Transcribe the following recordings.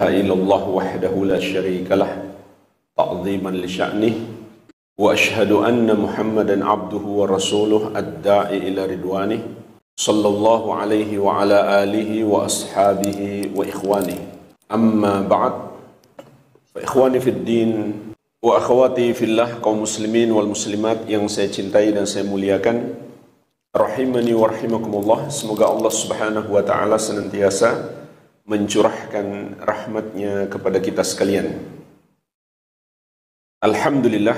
إلا الله وحده لا شريك له تعظيما لشأنه وأشهد أن محمدا عبده ورسوله الداعي إلى رضوانه صلى الله عليه وعلى آله وأصحابه وإخوانه أما بعد فإخواني في الدين وأخواتي في الله kaum muslimin wal muslimat yang saya cintai dan saya muliakan, rahimani wa rahimakumullah. Semoga Allah Subhanahu wa taala senantiasa mencurahkan rahmatnya kepada kita sekalian. Alhamdulillah,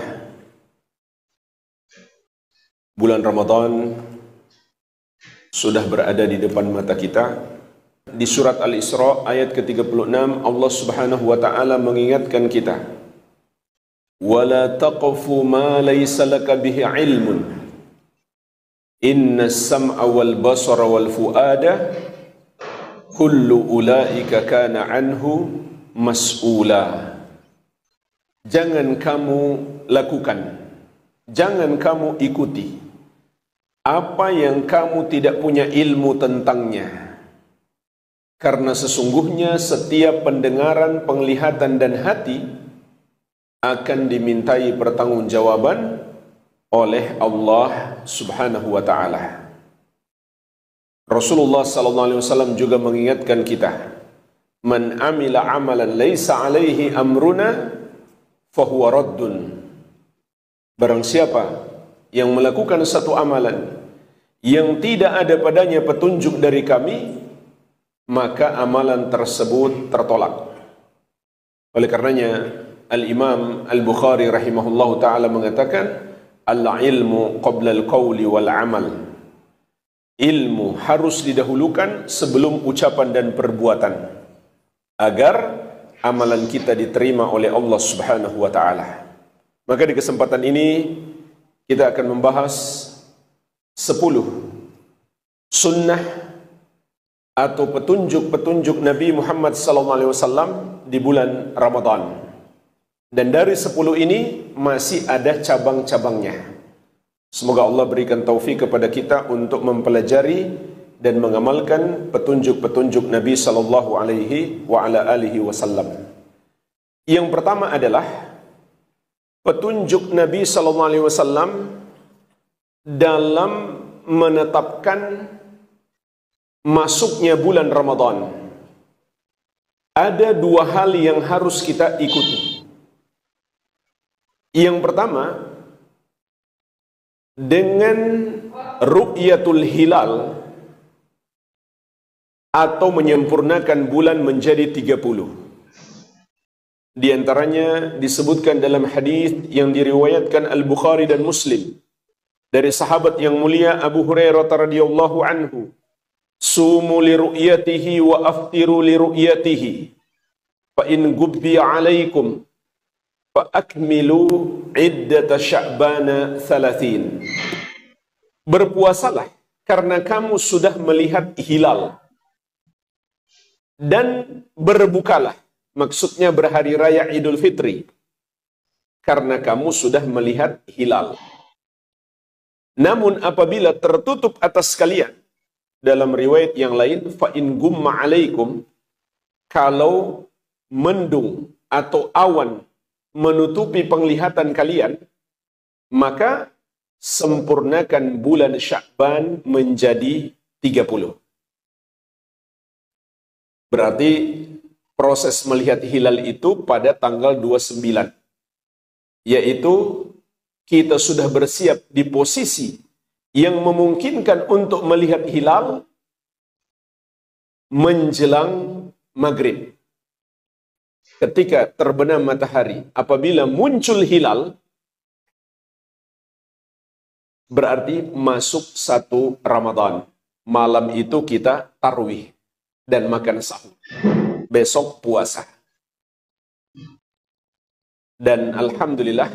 bulan Ramadan sudah berada di depan mata kita. Di surat Al-Isra ayat ke-36 Allah Subhanahu wa taala mengingatkan kita, "Wala taqfu ma laysa laka bihi ilmun. Inna as-sam'a wal basara wal fuada kullu ulaika kana anhu mas'ula." Jangan kamu lakukan, jangan kamu ikuti apa yang kamu tidak punya ilmu tentangnya. Karena sesungguhnya setiap pendengaran, penglihatan dan hati akan dimintai pertanggungjawaban oleh Allah Subhanahu wa taala. Rasulullah sallallahu alaihi wasallam juga mengingatkan kita, "Man amila amalan laisa alaihi amruna fahuwa raddun." Barang siapa yang melakukan satu amalan yang tidak ada padanya petunjuk dari kami, maka amalan tersebut tertolak. Oleh karenanya Al-Imam Al-Bukhari rahimahullahu ta'ala mengatakan, "Al-ilmu qabla al-qawli wal-amal." Ilmu harus didahulukan sebelum ucapan dan perbuatan, agar amalan kita diterima oleh Allah Subhanahu wa ta'ala. Maka di kesempatan ini kita akan membahas 10 sunnah atau petunjuk-petunjuk Nabi Muhammad SAW di bulan Ramadan. Dan dari 10 ini masih ada cabang-cabangnya. Semoga Allah berikan taufik kepada kita untuk mempelajari dan mengamalkan petunjuk-petunjuk Nabi SAW. Yang pertama adalah petunjuk Nabi SAW dalam menetapkan masuknya bulan Ramadan. Ada 2 hal yang harus kita ikuti. Yang pertama, dengan ru'yatul hilal atau menyempurnakan bulan menjadi 30. Di antaranya disebutkan dalam hadis yang diriwayatkan Al-Bukhari dan Muslim dari sahabat yang mulia Abu Hurairah radhiyallahu anhu, "Sumu li ru'yatihi wa aftiru li ru'yatihi, fa in gubbi 'alaikum fa akmilu iddata Sya'bana 30." Berpuasalah karena kamu sudah melihat hilal, dan berbukalah, maksudnya berhari raya Idul Fitri, karena kamu sudah melihat hilal. Namun apabila tertutup atas kalian, dalam riwayat yang lain, fa in gumma alaikum, kalau mendung atau awan menutupi penglihatan kalian, maka sempurnakan bulan Sya'ban menjadi 30. Berarti proses melihat hilal itu pada tanggal 29, yaitu kita sudah bersiap di posisi yang memungkinkan untuk melihat hilal menjelang maghrib. Ketika terbenam matahari, apabila muncul hilal, berarti masuk 1 Ramadan. Malam itu kita tarwih dan makan sahur. Besok puasa. Dan alhamdulillah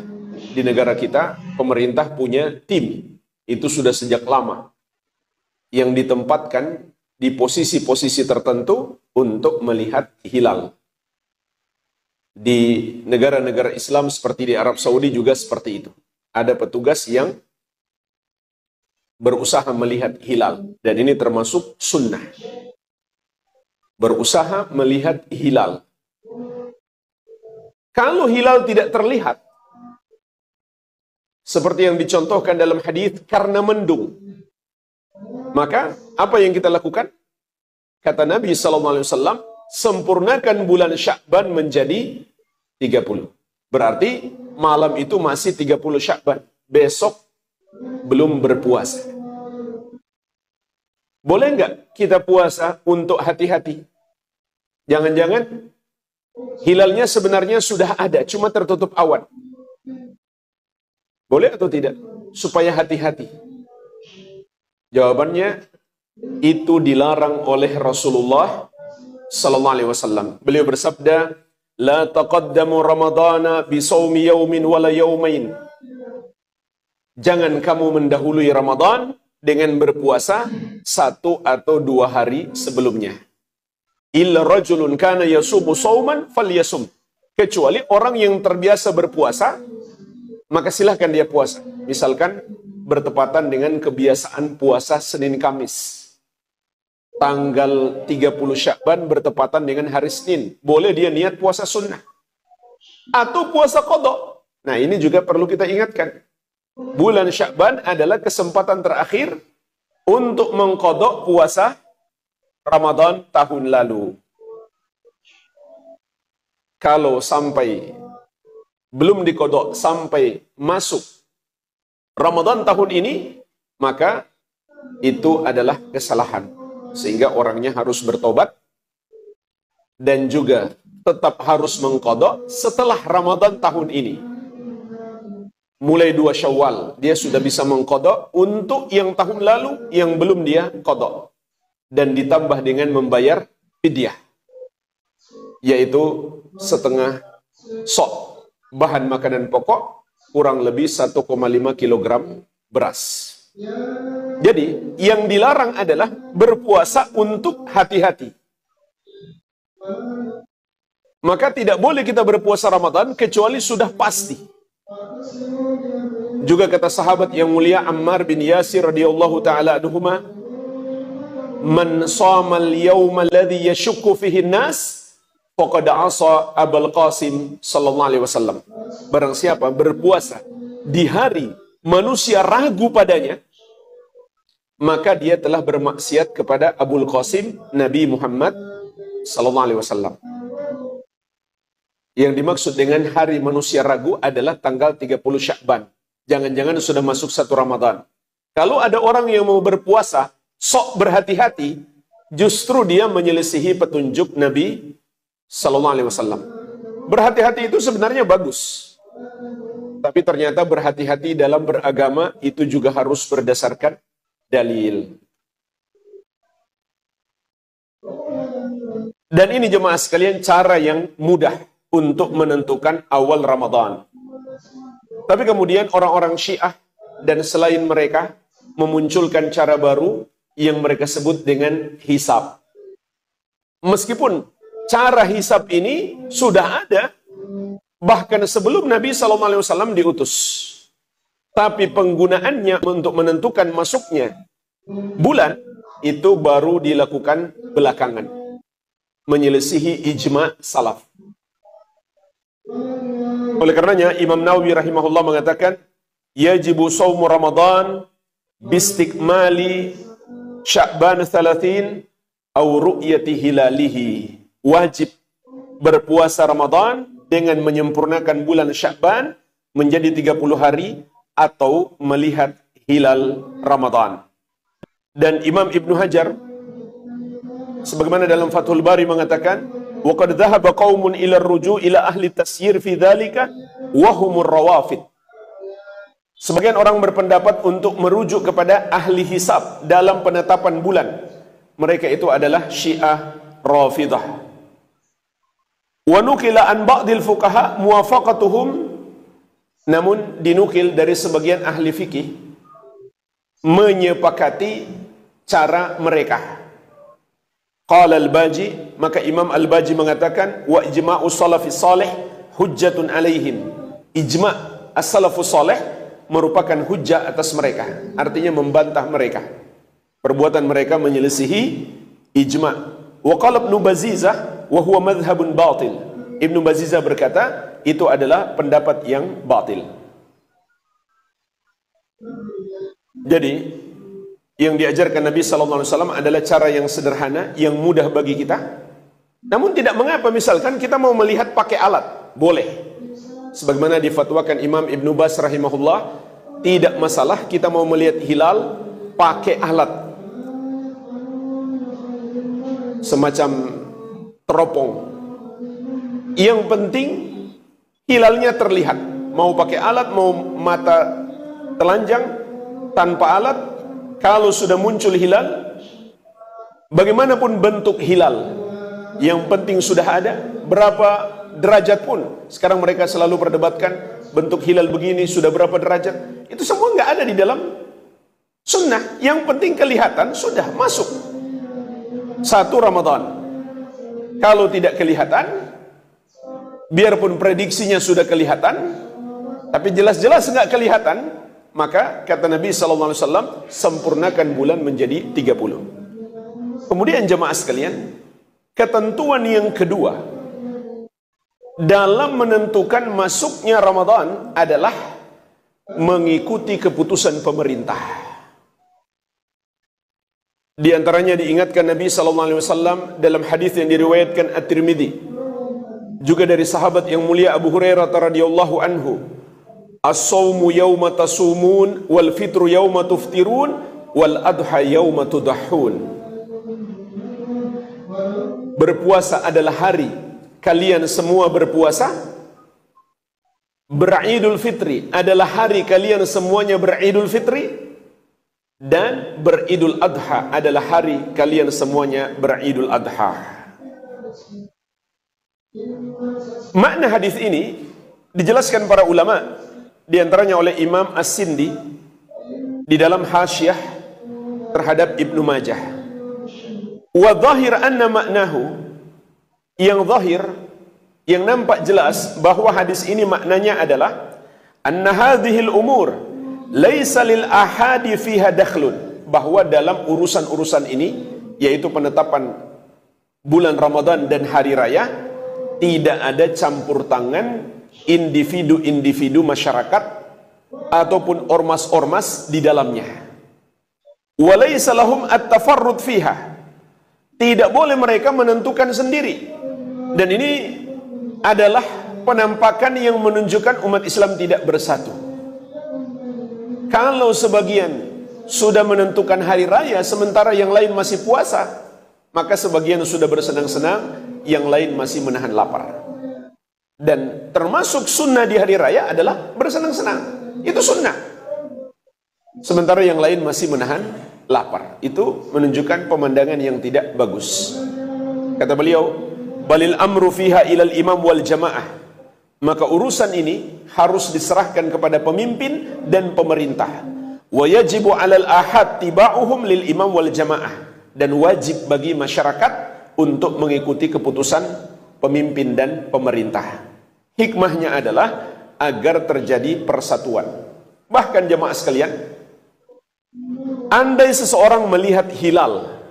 di negara kita, pemerintah punya tim, itu sudah sejak lama, yang ditempatkan di posisi-posisi tertentu untuk melihat hilal. Di negara-negara Islam seperti di Arab Saudi juga seperti itu. Ada petugas yang berusaha melihat hilal, dan ini termasuk sunnah. Berusaha melihat hilal Kalau hilal tidak terlihat, seperti yang dicontohkan dalam hadis karena mendung, maka apa yang kita lakukan? Kata Nabi SAW, sempurnakan bulan Sya'ban menjadi 30. Berarti malam itu masih 30 Sya'ban. Besok belum berpuasa. Boleh nggak kita puasa untuk hati-hati? Jangan-jangan hilalnya sebenarnya sudah ada, cuma tertutup awan. Boleh atau tidak? Supaya hati-hati. Jawabannya, itu dilarang oleh Rasulullah sallallahu alaihi wasallam. Beliau bersabda, "La taqaddamu Ramadana bi shaumi yaumin wala yaumain." Jangan kamu mendahului Ramadan dengan berpuasa 1 atau 2 hari sebelumnya. Illa rajulun kana yasumu shauman falyasum. Kecuali orang yang terbiasa berpuasa, maka silahkan dia puasa. Misalkan bertepatan dengan kebiasaan puasa Senin Kamis. Tanggal 30 Sya'ban bertepatan dengan hari Senin. Boleh dia niat puasa sunnah. Atau puasa qadha. Nah, ini juga perlu kita ingatkan. Bulan Sya'ban adalah kesempatan terakhir untuk mengqadha puasa Ramadan tahun lalu. Kalau sampai belum diqadha sampai masuk Ramadan tahun ini, maka itu adalah kesalahan. Sehingga orangnya harus bertobat dan juga tetap harus mengqadha setelah Ramadan tahun ini. Mulai 2 Syawal, dia sudah bisa mengqadha untuk yang tahun lalu yang belum dia qadha. Dan ditambah dengan membayar fidyah, yaitu setengah sok bahan makanan pokok, kurang lebih 1,5 kg beras. Jadi, yang dilarang adalah berpuasa untuk hati-hati. Maka tidak boleh kita berpuasa Ramadan kecuali sudah pasti. Juga kata sahabat yang mulia Ammar bin Yasir radhiyallahu taala anhuma, "Man shama al-yawma alladhi yashukku fihi an-nas faqad asa Abul Qasim sallallahu alaihi wasallam." Barang siapa berpuasa di hari manusia ragu padanya, maka dia telah bermaksiat kepada Abul Qasim Nabi Muhammad sallallahu alaihi wasallam. Yang dimaksud dengan hari manusia ragu adalah tanggal 30 Sya'ban. Jangan-jangan sudah masuk 1 Ramadan. Kalau ada orang yang mau berpuasa sok berhati-hati, justru dia menyelisihi petunjuk Nabi sallallahu alaihi wasallam. Berhati-hati itu sebenarnya bagus. Tapi ternyata berhati-hati dalam beragama itu juga harus berdasarkan dalil. Dan ini jemaah sekalian cara yang mudah untuk menentukan awal Ramadan. Tapi kemudian orang-orang Syiah dan selain mereka memunculkan cara baru yang mereka sebut dengan hisab. Meskipun cara hisab ini sudah ada bahkan sebelum Nabi SAW diutus. Tapi penggunaannya untuk menentukan masuknya bulan itu baru dilakukan belakangan. Menyelisihi ijma' salaf. Oleh karenanya Imam Nawawi rahimahullah mengatakan, yajibu shaumu Ramadan bistikmali Sya'ban 30 au ru'yati hilalihi. Wajib berpuasa Ramadan dengan menyempurnakan bulan Sya'ban menjadi 30 hari atau melihat hilal Ramadan. Dan Imam Ibnu Hajar sebagaimana dalam Fathul Bari mengatakan, wa qad dhahaba qaumun ila ar-ruju' ila ahli tasyir fi dzalika wa humur rawafid. Sebagian orang berpendapat untuk merujuk kepada ahli hisab dalam penetapan bulan. Mereka itu adalah Syiah Rafidah. Wa nukila an ba'dil fuqaha muwafaqatuhum, namun dinukil dari sebagian ahli fikih menyepakati cara mereka. Qala al-Baji, maka Imam al-Baji mengatakan, wa ijma'u salafis salih hujjatun alaihim. Ijma' as-salafus salih merupakan hujjah atas mereka, artinya membantah mereka. Perbuatan mereka menyelisihi ijma'. Wa qala Ibnu Bazizah wa huwa madhhabun batil. Ibnu Bazizah berkata, itu adalah pendapat yang batil. Jadi yang diajarkan Nabi SAW adalah cara yang sederhana, yang mudah bagi kita. Namun tidak mengapa misalkan kita mau melihat pakai alat, boleh. Sebagaimana difatwakan Imam Ibn Baz rahimahullah, tidak masalah kita mau melihat hilal pakai alat, semacam teropong. Yang penting hilalnya terlihat. Mau pakai alat, mau mata telanjang, tanpa alat, kalau sudah muncul hilal, bagaimanapun bentuk hilal, yang penting sudah ada. Berapa derajat pun, sekarang mereka selalu perdebatkan bentuk hilal begini sudah berapa derajat, itu semua nggak ada di dalam sunnah. Yang penting kelihatan, sudah masuk 1 Ramadan. Kalau tidak kelihatan, biarpun prediksinya sudah kelihatan, tapi jelas-jelas nggak kelihatan, maka kata Nabi SAW, sempurnakan bulan menjadi 30. Kemudian jemaah sekalian, ketentuan yang kedua dalam menentukan masuknya Ramadan adalah mengikuti keputusan pemerintah. Di antaranya diingatkan Nabi SAW dalam hadis yang diriwayatkan At-Tirmidzi, juga dari sahabat yang mulia Abu Hurairah radhiyallahu anhu, as-sawmu yawma tasumun wal fitru yawma tuftirun wal adha yawma tudahhun. Berpuasa adalah hari kalian semua berpuasa, beridul fitri adalah hari kalian semuanya beridul fitri, dan beridul adha adalah hari kalian semuanya beridul adha. Makna hadis ini dijelaskan para ulama, di antaranya oleh Imam As-Sindi di dalam Hasyiah terhadap Ibnu Majah. Wa dhahir anna maknahu, yang zahir, yang nampak jelas bahwa hadis ini maknanya adalah anna hadhil umur laisa lil ahadi fiha dakhlun, bahwa dalam urusan-urusan ini, yaitu penetapan bulan Ramadan dan hari raya, tidak ada campur tangan individu-individu masyarakat ataupun ormas-ormas di dalamnya. Walaysa lahum at-tafarrud fiha, tidak boleh mereka menentukan sendiri. Dan ini adalah penampakan yang menunjukkan umat Islam tidak bersatu. Kalau sebagian sudah menentukan hari raya sementara yang lain masih puasa, maka sebagian sudah bersenang-senang, yang lain masih menahan lapar. Dan termasuk sunnah di hari raya adalah bersenang-senang, itu sunnah. Sementara yang lain masih menahan lapar. Itu menunjukkan pemandangan yang tidak bagus. Kata beliau, balil amru fiha ilal imam wal jamaah, maka urusan ini harus diserahkan kepada pemimpin dan pemerintah. Wa yajibu alal ahad tiba'uhum lil imam wal jamaah, dan wajib bagi masyarakat untuk mengikuti keputusan pemimpin dan pemerintah. Hikmahnya adalah agar terjadi persatuan. Bahkan jemaah sekalian, andai seseorang melihat hilal,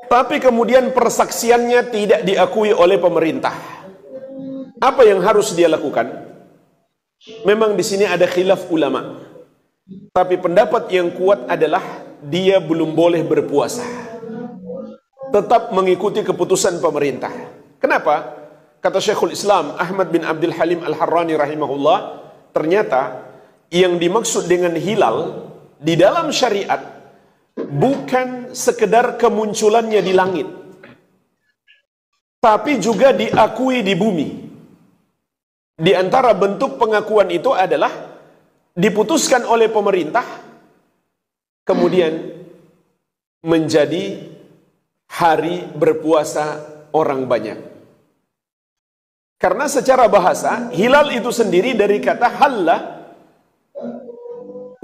tapi kemudian persaksiannya tidak diakui oleh pemerintah, apa yang harus dia lakukan? Memang di sini ada khilaf ulama, tapi pendapat yang kuat adalah dia belum boleh berpuasa, tetap mengikuti keputusan pemerintah. Kenapa? Kata Syekhul Islam Ahmad bin Abdul Halim Al-Harrani rahimahullah, ternyata yang dimaksud dengan hilal di dalam syariat bukan sekedar kemunculannya di langit, tapi juga diakui di bumi. Di antara bentuk pengakuan itu adalah diputuskan oleh pemerintah, kemudian menjadi hari berpuasa orang banyak. Karena secara bahasa, hilal itu sendiri dari kata halla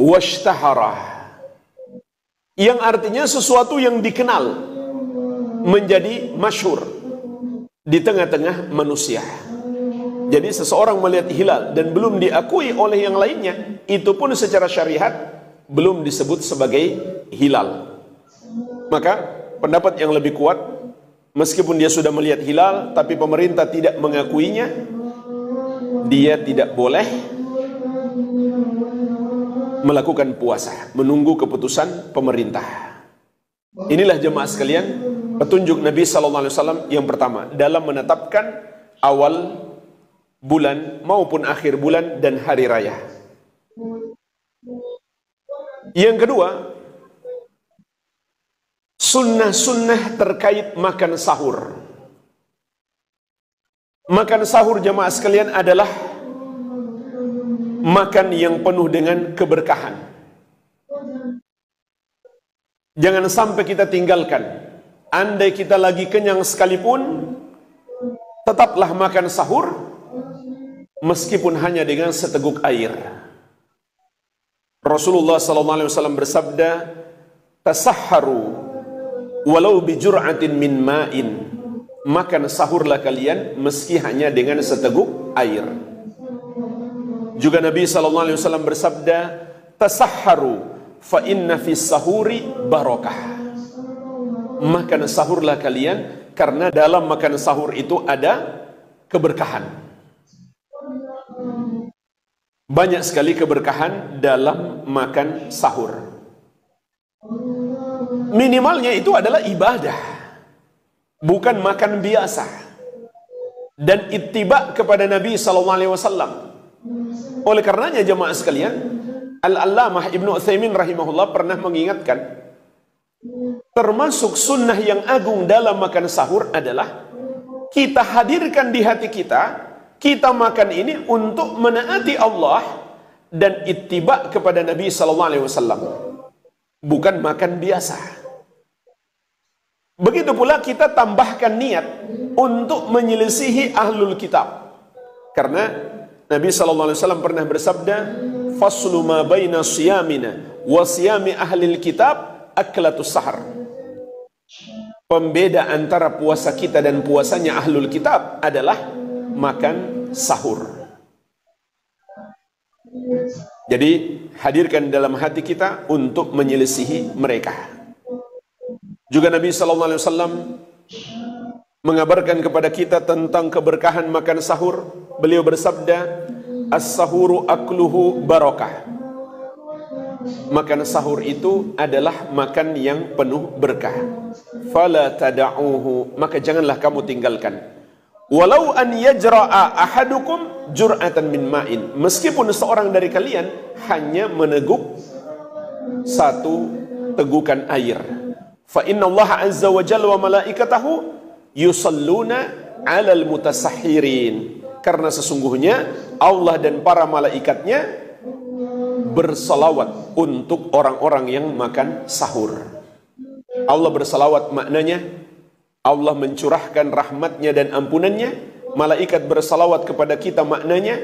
washtahara, yang artinya sesuatu yang dikenal, menjadi masyhur di tengah-tengah manusia. Jadi seseorang melihat hilal dan belum diakui oleh yang lainnya, itu pun secara syariat belum disebut sebagai hilal. Maka pendapat yang lebih kuat, meskipun dia sudah melihat hilal tapi pemerintah tidak mengakuinya, dia tidak boleh melakukan puasa, menunggu keputusan pemerintah. Inilah jemaah sekalian, petunjuk Nabi SAW yang pertama dalam menetapkan awal bulan maupun akhir bulan dan hari raya. Yang kedua, sunnah-sunnah terkait makan sahur. Makan sahur jemaah sekalian adalah makan yang penuh dengan keberkahan. Jangan sampai kita tinggalkan. Andai kita lagi kenyang sekalipun, tetaplah makan sahur, meskipun hanya dengan seteguk air. Rasulullah SAW bersabda, tasahharu walau bijur'atin min ma'in. Makan sahurlah kalian meski hanya dengan seteguk air. Juga Nabi SAW bersabda, tasahharu fa inna fis sahuri barakah. Makan sahurlah kalian karena dalam makan sahur itu ada keberkahan. Banyak sekali keberkahan dalam makan sahur. Minimalnya itu adalah ibadah, bukan makan biasa. Dan ittiba kepada Nabi SAW. Oleh karenanya jemaah sekalian, Al-Allamah Ibnu Utsaimin rahimahullah pernah mengingatkan, termasuk sunnah yang agung dalam makan sahur adalah kita hadirkan di hati kita, kita makan ini untuk menaati Allah dan ittiba kepada Nabi SAW, bukan makan biasa. Begitu pula kita tambahkan niat untuk menyelisihi ahlul kitab, karena Nabi SAW pernah bersabda, faslu ma baina siyamina wa siyami ahlil kitab aklatus sahar. Pembeda antara puasa kita dan puasanya ahlul kitab adalah makan sahur. Jadi hadirkan dalam hati kita untuk menyelisihi mereka. Juga Nabi SAW mengabarkan kepada kita tentang keberkahan makan sahur. Beliau bersabda, as-sahuru akluhu barakah. Makan sahur itu adalah makan yang penuh berkah. Fala tada'uhu, maka janganlah kamu tinggalkan. Walau an yajra'a ahadukum jur'atan min ma'in, meskipun seorang dari kalian hanya meneguk satu tegukan air. Fa inna Allah azza wa jalla wa malaikatahu yusalluna 'alal mutasahhirin. Karena sesungguhnya Allah dan para malaikatnya bersalawat untuk orang-orang yang makan sahur. Allah bersalawat maknanya Allah mencurahkan rahmatnya dan ampunannya. Malaikat bersalawat kepada kita maknanya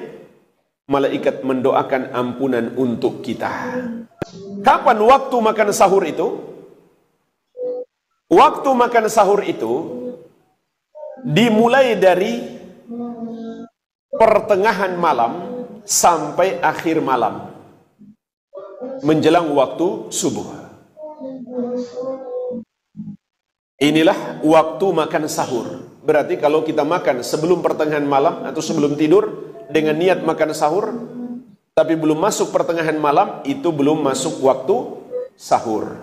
malaikat mendoakan ampunan untuk kita. Kapan waktu makan sahur itu? Waktu makan sahur itu dimulai dari pertengahan malam sampai akhir malam, menjelang waktu subuh. Inilah waktu makan sahur. Berarti kalau kita makan sebelum pertengahan malam atau sebelum tidur dengan niat makan sahur, tapi belum masuk pertengahan malam, itu belum masuk waktu sahur.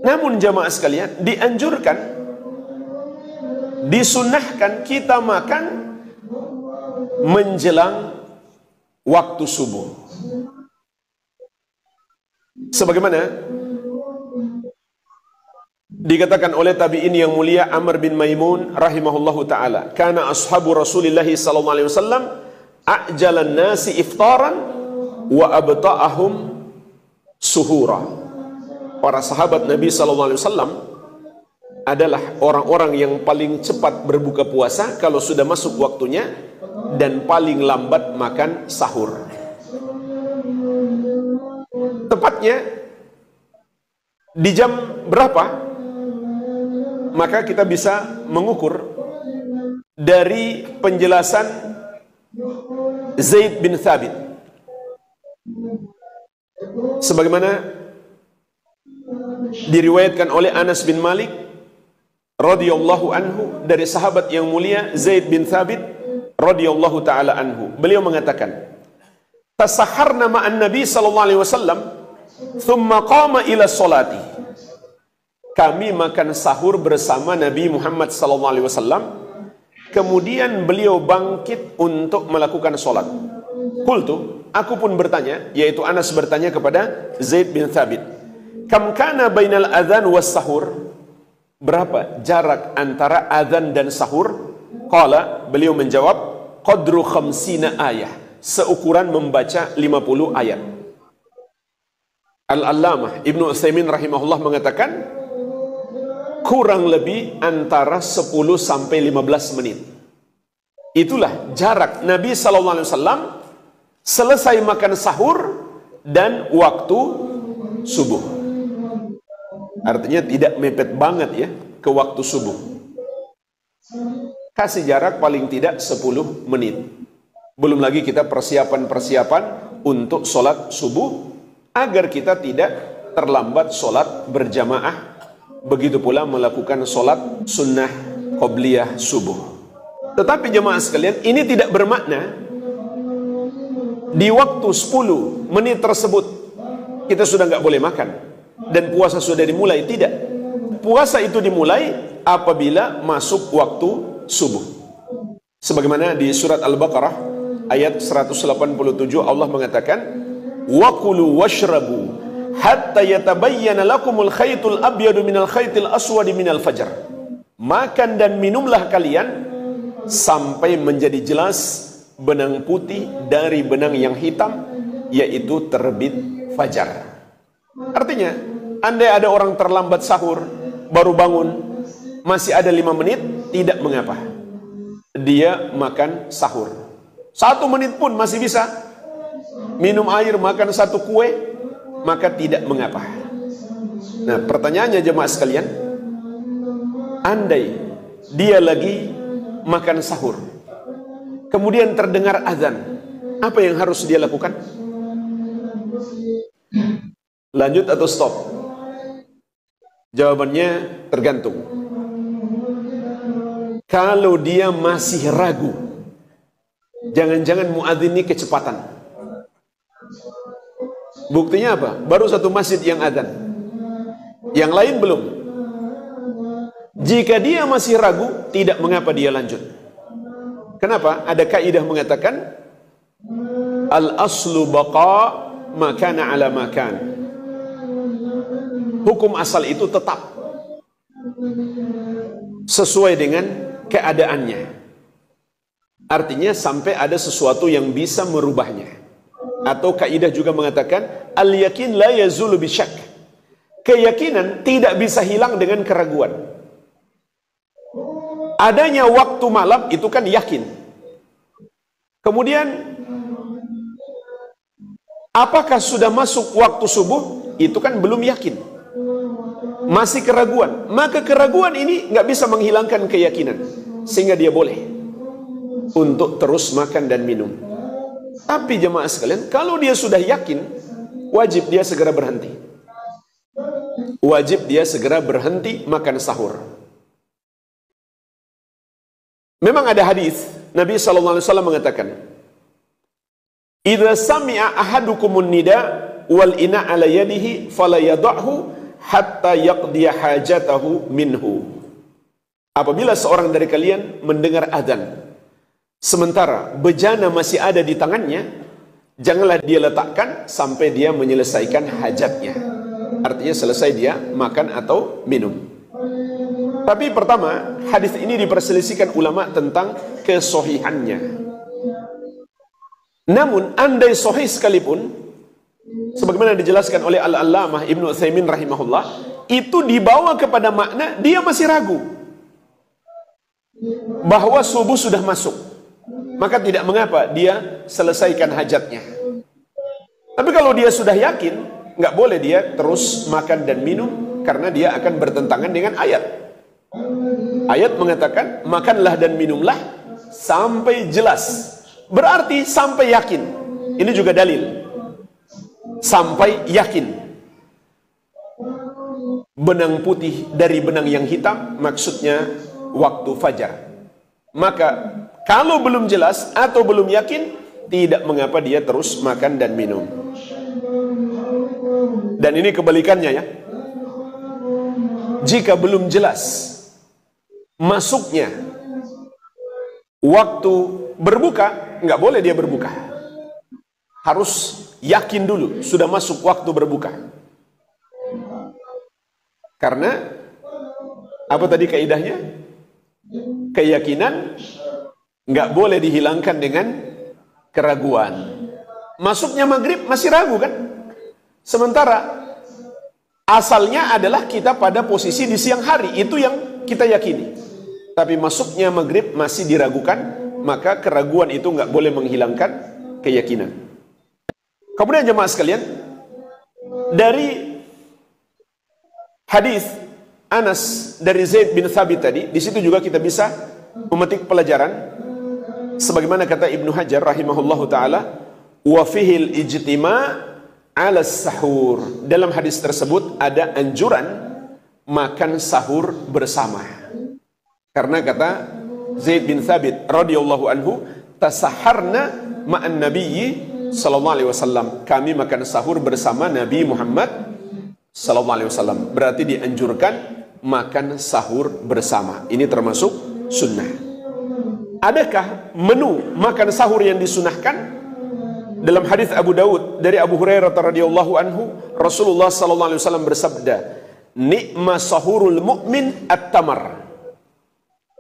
Namun jamaah sekalian, dianjurkan, disunnahkan kita makan menjelang waktu subuh. Sebagaimana dikatakan oleh tabi'in yang mulia Amr bin Maimun rahimahullahu ta'ala, kana ashabu Rasulillah sallallahu alaihi wasallam a'jalan nasi iftaran wa abta'ahum suhura. Para sahabat Nabi sallallahu alaihi wasallam adalah orang-orang yang paling cepat berbuka puasa kalau sudah masuk waktunya dan paling lambat makan sahur. Tepatnya di jam berapa? Maka kita bisa mengukur dari penjelasan Zaid bin Thabit. Sebagaimana diriwayatkan oleh Anas bin Malik radhiyallahu anhu dari sahabat yang mulia Zaid bin Thabit radhiyallahu taala anhu, beliau mengatakan, tasaharna ma'an Nabi sallallahu alaihi wasallam, thumma qama ila sholati. Kami makan sahur bersama Nabi Muhammad sallallahu alaihi wasallam, kemudian beliau bangkit untuk melakukan sholat. Qultu, aku pun bertanya, yaitu Anas bertanya kepada Zaid bin Thabit, kam kana bainal adzan was sahur? Berapa jarak antara adzan dan sahur? Qala, beliau menjawab, qadru khamsina ayah, seukuran membaca 50 ayat. Al-Allamah Ibnu Utsaimin rahimahullah mengatakan, kurang lebih antara 10 sampai 15 menit. Itulah jarak Nabi sallallahu alaihi wasallam selesai makan sahur dan waktu subuh. Artinya tidak mepet banget ya ke waktu subuh. Kasih jarak paling tidak 10 menit. Belum lagi kita persiapan-persiapan untuk sholat subuh, agar kita tidak terlambat sholat berjamaah. Begitu pula melakukan sholat sunnah qobliyah subuh. Tetapi jemaah sekalian, ini tidak bermakna di waktu 10 menit tersebut kita sudah nggak boleh makan dan puasa sudah dimulai. Tidak. Puasa itu dimulai apabila masuk waktu subuh. Sebagaimana di surat Al-Baqarah ayat 187 Allah mengatakan, wa kulu washrabu hatta yatabayyana lakumul khaytul abyadu minal khaytil aswadi minal fajar. Makan dan minumlah kalian sampai menjadi jelas benang putih dari benang yang hitam, yaitu terbit fajar. Artinya, andai ada orang terlambat sahur, baru bangun, masih ada 5 menit, tidak mengapa. Dia makan sahur. 1 menit pun masih bisa. Minum air, makan 1 kue, maka tidak mengapa. Nah, pertanyaannya jemaah sekalian, andai dia lagi makan sahur, kemudian terdengar azan, apa yang harus dia lakukan? Lanjut atau stop? Jawabannya tergantung. Kalau dia masih ragu, jangan-jangan muadzin ini kecepatan. Buktinya apa? Baru 1 masjid yang azan, yang lain belum. Jika dia masih ragu, tidak mengapa dia lanjut. Kenapa? Ada kaidah mengatakan, al-aslu baqa makana ala makan. Hukum asal itu tetap sesuai dengan keadaannya. Artinya sampai ada sesuatu yang bisa merubahnya. Atau kaidah juga mengatakan, al-yakin la yazulu bisyak. Keyakinan tidak bisa hilang dengan keraguan. Adanya waktu malam itu kan yakin. Kemudian apakah sudah masuk waktu subuh? Itu kan belum yakin. Masih keraguan. Maka keraguan ini nggak bisa menghilangkan keyakinan, sehingga dia boleh untuk terus makan dan minum. Tapi jemaah sekalian, kalau dia sudah yakin, wajib dia segera berhenti. Wajib dia segera berhenti makan sahur. Memang ada hadis Nabi SAW mengatakan, idza sami'a ahadukumun nida wal ina ala yadihi fala yada'hu hatta yaqdiya hajatahu minhu. Apabila seorang dari kalian mendengar azan, sementara bejana masih ada di tangannya, janganlah dia letakkan sampai dia menyelesaikan hajatnya. Artinya selesai dia makan atau minum. Tapi pertama, hadis ini diperselisihkan ulama tentang kesohihannya. Namun, andai sohih sekalipun, sebagaimana dijelaskan oleh Al-Allamah Ibnu Utsaimin rahimahullah, itu dibawa kepada makna dia masih ragu bahwa subuh sudah masuk. Maka tidak mengapa dia selesaikan hajatnya. Tapi kalau dia sudah yakin, nggak boleh dia terus makan dan minum, karena dia akan bertentangan dengan ayat. Ayat mengatakan, makanlah dan minumlah sampai jelas. Berarti sampai yakin. Ini juga dalil. Sampai yakin. Benang putih dari benang yang hitam, maksudnya waktu fajar. Maka kalau belum jelas atau belum yakin, tidak mengapa dia terus makan dan minum. Dan ini kebalikannya ya. Jika belum jelas masuknya waktu berbuka, nggak boleh dia berbuka. Harus yakin dulu sudah masuk waktu berbuka. Karena apa tadi kaidahnya? Keyakinan nggak boleh dihilangkan dengan keraguan. Masuknya maghrib masih ragu kan? Sementara asalnya adalah kita pada posisi di siang hari, itu yang kita yakini. Tapi masuknya maghrib masih diragukan, maka keraguan itu nggak boleh menghilangkan keyakinan. Kemudian jemaah sekalian, dari hadis Anas dari Zaid bin Thabit tadi, di situ juga kita bisa memetik pelajaran sebagaimana kata Ibnu Hajar rahimahullahu taala, wa fihil ijtima' 'ala sahur. Dalam hadis tersebut ada anjuran makan sahur bersama. Karena kata Zaid bin Thabit radhiyallahu anhu, tasaharna ma'an nabiyyi sallallahu alaihi wasallam. Kami makan sahur bersama Nabi Muhammad sallallahu alaihi wasallam. Berarti dianjurkan makan sahur bersama. Ini termasuk sunnah. Adakah menu makan sahur yang disunahkan? Dalam hadis Abu Daud dari Abu Hurairah radhiyallahu anhu, Rasulullah sallallahu alaihi wasallam bersabda, "Ni'ma sahurul mu'min at-tamar."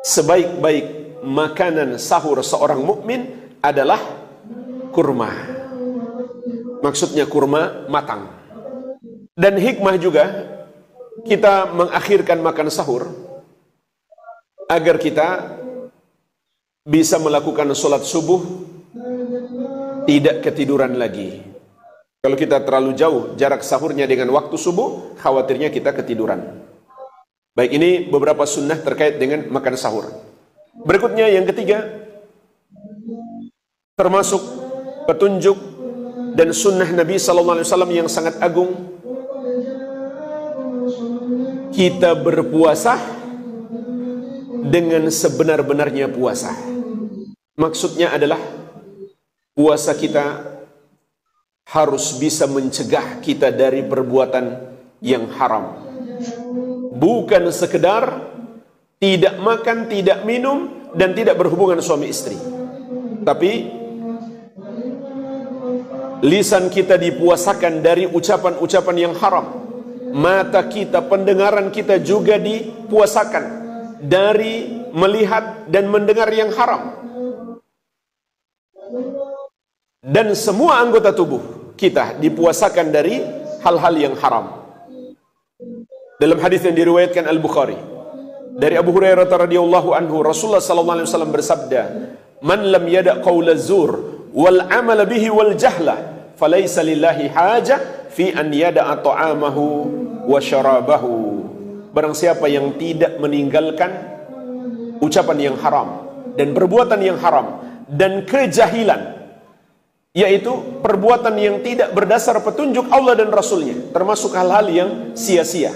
Sebaik-baik makanan sahur seorang mukmin adalah kurma. Maksudnya kurma matang. Dan hikmah juga kita mengakhirkan makan sahur agar kita bisa melakukan sholat subuh tidak ketiduran lagi. Kalau kita terlalu jauh jarak sahurnya dengan waktu subuh, khawatirnya kita ketiduran. Baik, ini beberapa sunnah terkait dengan makan sahur. Berikutnya yang ketiga, termasuk petunjuk dan sunnah Nabi sallallahu alaihi wasallam yang sangat agung, kita berpuasa dengan sebenar-benarnya puasa. Maksudnya adalah puasa kita harus bisa mencegah kita dari perbuatan yang haram. Bukan sekedar tidak makan, tidak minum, dan tidak berhubungan suami istri. Tapi lisan kita dipuasakan dari ucapan-ucapan yang haram. Mata kita, pendengaran kita juga dipuasakan dari melihat dan mendengar yang haram. Dan semua anggota tubuh kita dipuasakan dari hal-hal yang haram. Dalam hadis yang diriwayatkan Al-Bukhari dari Abu Hurairah radhiyallahu anhu, Rasulullah sallallahu alaihi wasallam bersabda, "Man lam yada' qaula zur wal 'amala bihi wal jahla, falaysa lillahi haja fi an yada'a ta'amahu wa syarabahu." Barang siapa yang tidak meninggalkan ucapan yang haram dan perbuatan yang haram dan kejahilan, yaitu perbuatan yang tidak berdasar petunjuk Allah dan Rasulnya, termasuk hal-hal yang sia-sia,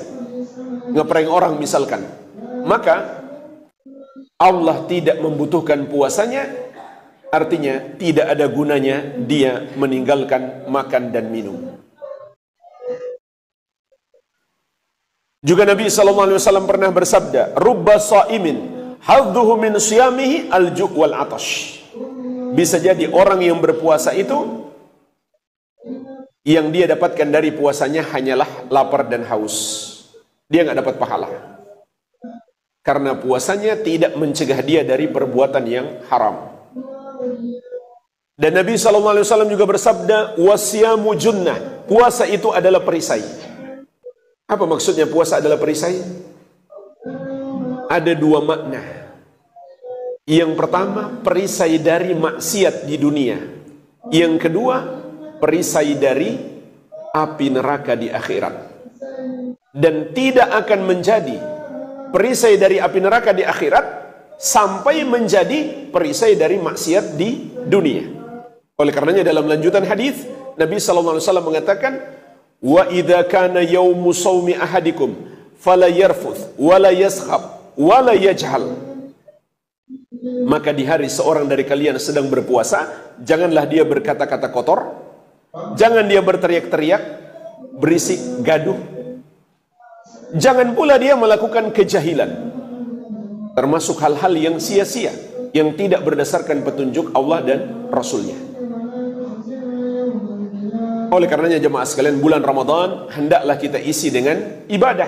ngeprank orang misalkan, maka Allah tidak membutuhkan puasanya. Artinya tidak ada gunanya dia meninggalkan makan dan minum. Juga Nabi SAW pernah bersabda, "Rubba sha'imin hadduhu min siyamihi al-ju' wal 'atash." Bisa jadi orang yang berpuasa itu yang dia dapatkan dari puasanya hanyalah lapar dan haus. Dia nggak dapat pahala. Karena puasanya tidak mencegah dia dari perbuatan yang haram. Dan Nabi SAW juga bersabda, "Wasyamu junnah." Puasa itu adalah perisai. Apa maksudnya puasa adalah perisai? Ada dua makna. Yang pertama, perisai dari maksiat di dunia. Yang kedua, perisai dari api neraka di akhirat. Dan tidak akan menjadi perisai dari api neraka di akhirat sampai menjadi perisai dari maksiat di dunia. Oleh karenanya dalam lanjutan hadis Nabi SAW mengatakan, "Wa idza kana yaumu shaumi ahadikum fala yarfuth wala yaskhab wala yajhal." Maka di hari seorang dari kalian sedang berpuasa, janganlah dia berkata-kata kotor, jangan dia berteriak-teriak, berisik, gaduh. Jangan pula dia melakukan kejahilan, termasuk hal-hal yang sia-sia, yang tidak berdasarkan petunjuk Allah dan Rasulnya. Oleh karenanya jemaah sekalian, bulan Ramadan hendaklah kita isi dengan ibadah.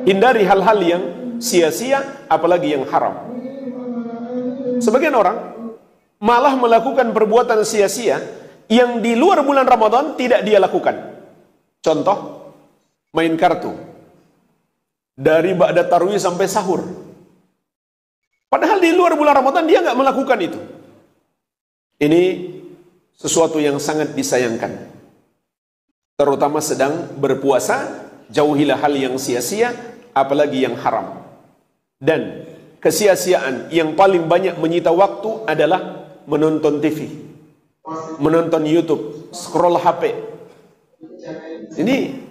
Hindari hal-hal yang sia-sia, apalagi yang haram. Sebagian orang malah melakukan perbuatan sia-sia yang di luar bulan Ramadan tidak dia lakukan. Contoh, main kartu dari ba'da tarawih sampai sahur. Padahal di luar bulan Ramadan dia nggak melakukan itu. Ini sesuatu yang sangat disayangkan. Terutama sedang berpuasa, jauhilah hal yang sia-sia, apalagi yang haram. Dan kesia-siaan yang paling banyak menyita waktu adalah menonton TV, menonton YouTube, scroll HP. Ini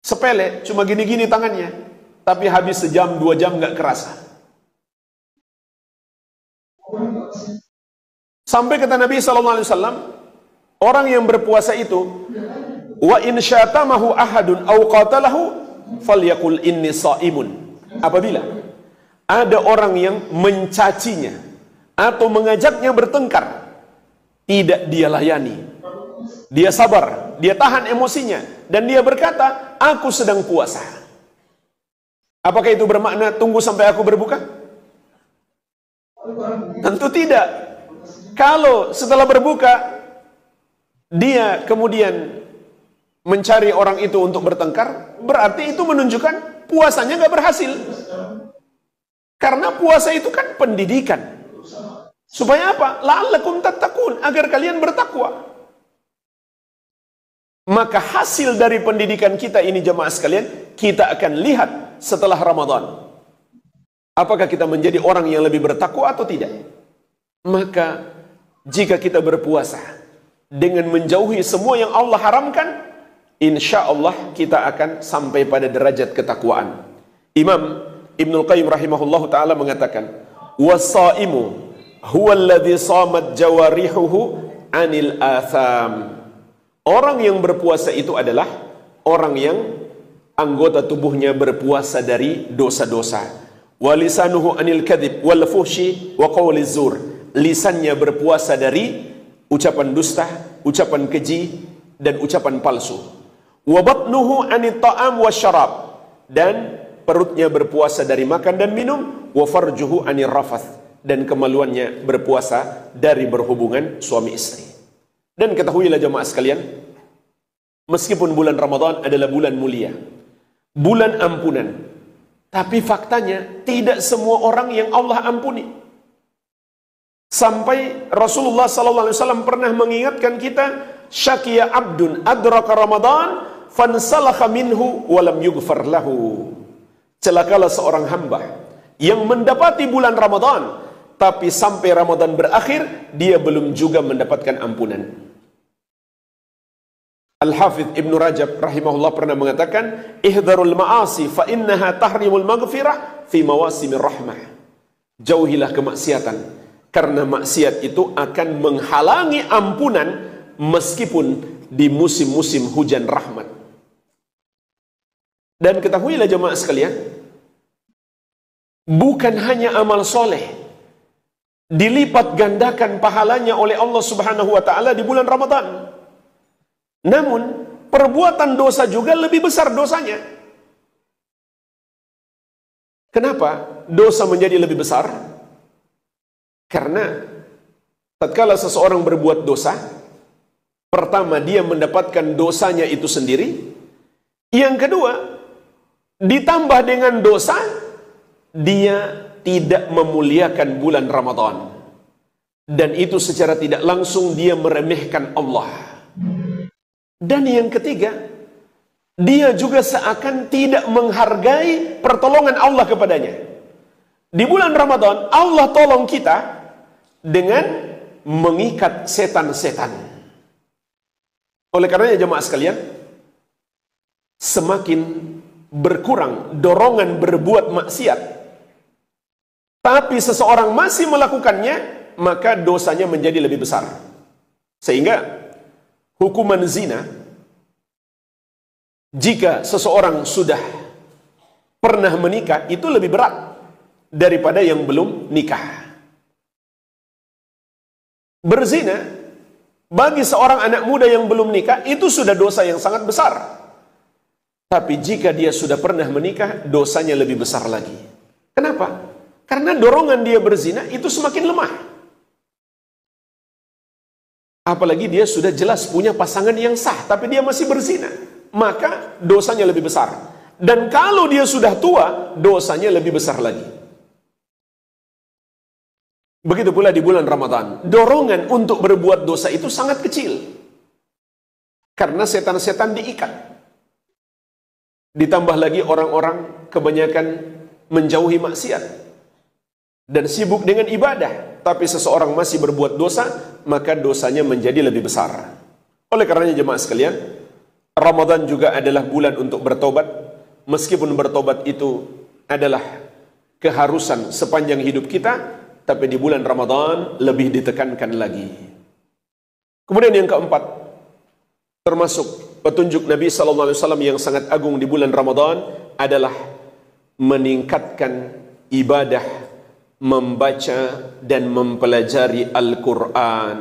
sepele, cuma gini-gini tangannya, tapi habis sejam, 2 jam nggak kerasa. Sampai kata Nabi SAW, orang yang berpuasa itu, wa in syatamahu ahadun aw qatalahu falyaqul inni shaimun. Apabila ada orang yang mencacinya atau mengajaknya bertengkar, tidak dia layani, dia sabar, dia tahan emosinya, dan dia berkata, aku sedang puasa. Apakah itu bermakna tunggu sampai aku berbuka? Tentu tidak. Kalau setelah berbuka dia kemudian mencari orang itu untuk bertengkar, berarti itu menunjukkan puasanya nggak berhasil. Karena puasa itu kan pendidikan. Supaya apa? La'allakum tattaqun, agar kalian bertakwa. Maka hasil dari pendidikan kita ini jemaah sekalian, kita akan lihat setelah Ramadan. Apakah kita menjadi orang yang lebih bertakwa atau tidak? Maka jika kita berpuasa dengan menjauhi semua yang Allah haramkan, insya Allah kita akan sampai pada derajat ketakwaan. Imam Ibnul Qayyim rahimahullahu ta'ala mengatakan, wasaimu huwa alladhi samat jawarihuhu anil atham. Orang yang berpuasa itu adalah orang yang anggota tubuhnya berpuasa dari dosa-dosa. Walisanuhu anil kadhib wal fuhshi wa qawli zur. Lisannya berpuasa dari ucapan dusta, ucapan keji, dan ucapan palsu. Wa batnuhu anit ta'am wasyarab. Dan perutnya berpuasa dari makan dan minum. Wa farjuhu anir rafath. Dan kemaluannya berpuasa dari berhubungan suami istri. Dan ketahuilah jemaah sekalian, meskipun bulan Ramadan adalah bulan mulia, bulan ampunan, tapi faktanya tidak semua orang yang Allah ampuni. Sampai Rasulullah SAW pernah mengingatkan kita, syakiya abdun adraka Ramadan fansalakha minhu walam yughfar lahu. Celakalah seorang hamba yang mendapati bulan Ramadan, tapi sampai Ramadan berakhir dia belum juga mendapatkan ampunan. Al-Hafidh Ibn Rajab rahimahullah pernah mengatakan, ihdharul ma'asi fa innaha tahrimul maghfirah fi mawasimir rahmah. Jauhilah kemaksiatan, karena maksiat itu akan menghalangi ampunan meskipun di musim-musim hujan rahmat. Dan ketahuilah jemaah sekalian, bukan hanya amal soleh dilipat gandakan pahalanya oleh Allah Subhanahu wa ta'ala di bulan Ramadan, namun perbuatan dosa juga lebih besar dosanya. Kenapa dosa menjadi lebih besar? Karena tatkala seseorang berbuat dosa, pertama dia mendapatkan dosanya itu sendiri. Yang kedua, ditambah dengan dosa, dia tidak memuliakan bulan Ramadan. Dan itu secara tidak langsung dia meremehkan Allah. Dan yang ketiga, dia juga seakan tidak menghargai pertolongan Allah kepadanya. Di bulan Ramadan, Allah tolong kita dengan mengikat setan-setan. Oleh karenanya jemaah sekalian, semakin berkurang dorongan berbuat maksiat, tapi seseorang masih melakukannya, maka dosanya menjadi lebih besar. Sehingga hukuman zina, jika seseorang sudah pernah menikah, itu lebih berat daripada yang belum nikah. Berzina bagi seorang anak muda yang belum nikah itu sudah dosa yang sangat besar. Tapi jika dia sudah pernah menikah, dosanya lebih besar lagi. Kenapa? Karena dorongan dia berzina itu semakin lemah. Apalagi dia sudah jelas punya pasangan yang sah, tapi dia masih berzina, maka dosanya lebih besar. Dan kalau dia sudah tua, dosanya lebih besar lagi. Begitu pula di bulan Ramadan, dorongan untuk berbuat dosa itu sangat kecil. Karena setan-setan diikat. Ditambah lagi orang-orang kebanyakan menjauhi maksiat dan sibuk dengan ibadah, tapi seseorang masih berbuat dosa, maka dosanya menjadi lebih besar. Oleh karenanya jemaah sekalian, Ramadan juga adalah bulan untuk bertobat, meskipun bertobat itu adalah keharusan sepanjang hidup kita, tapi di bulan Ramadan lebih ditekankan lagi. Kemudian yang keempat, termasuk petunjuk Nabi SAW yang sangat agung di bulan Ramadan adalah meningkatkan ibadah, membaca dan mempelajari Al-Quran.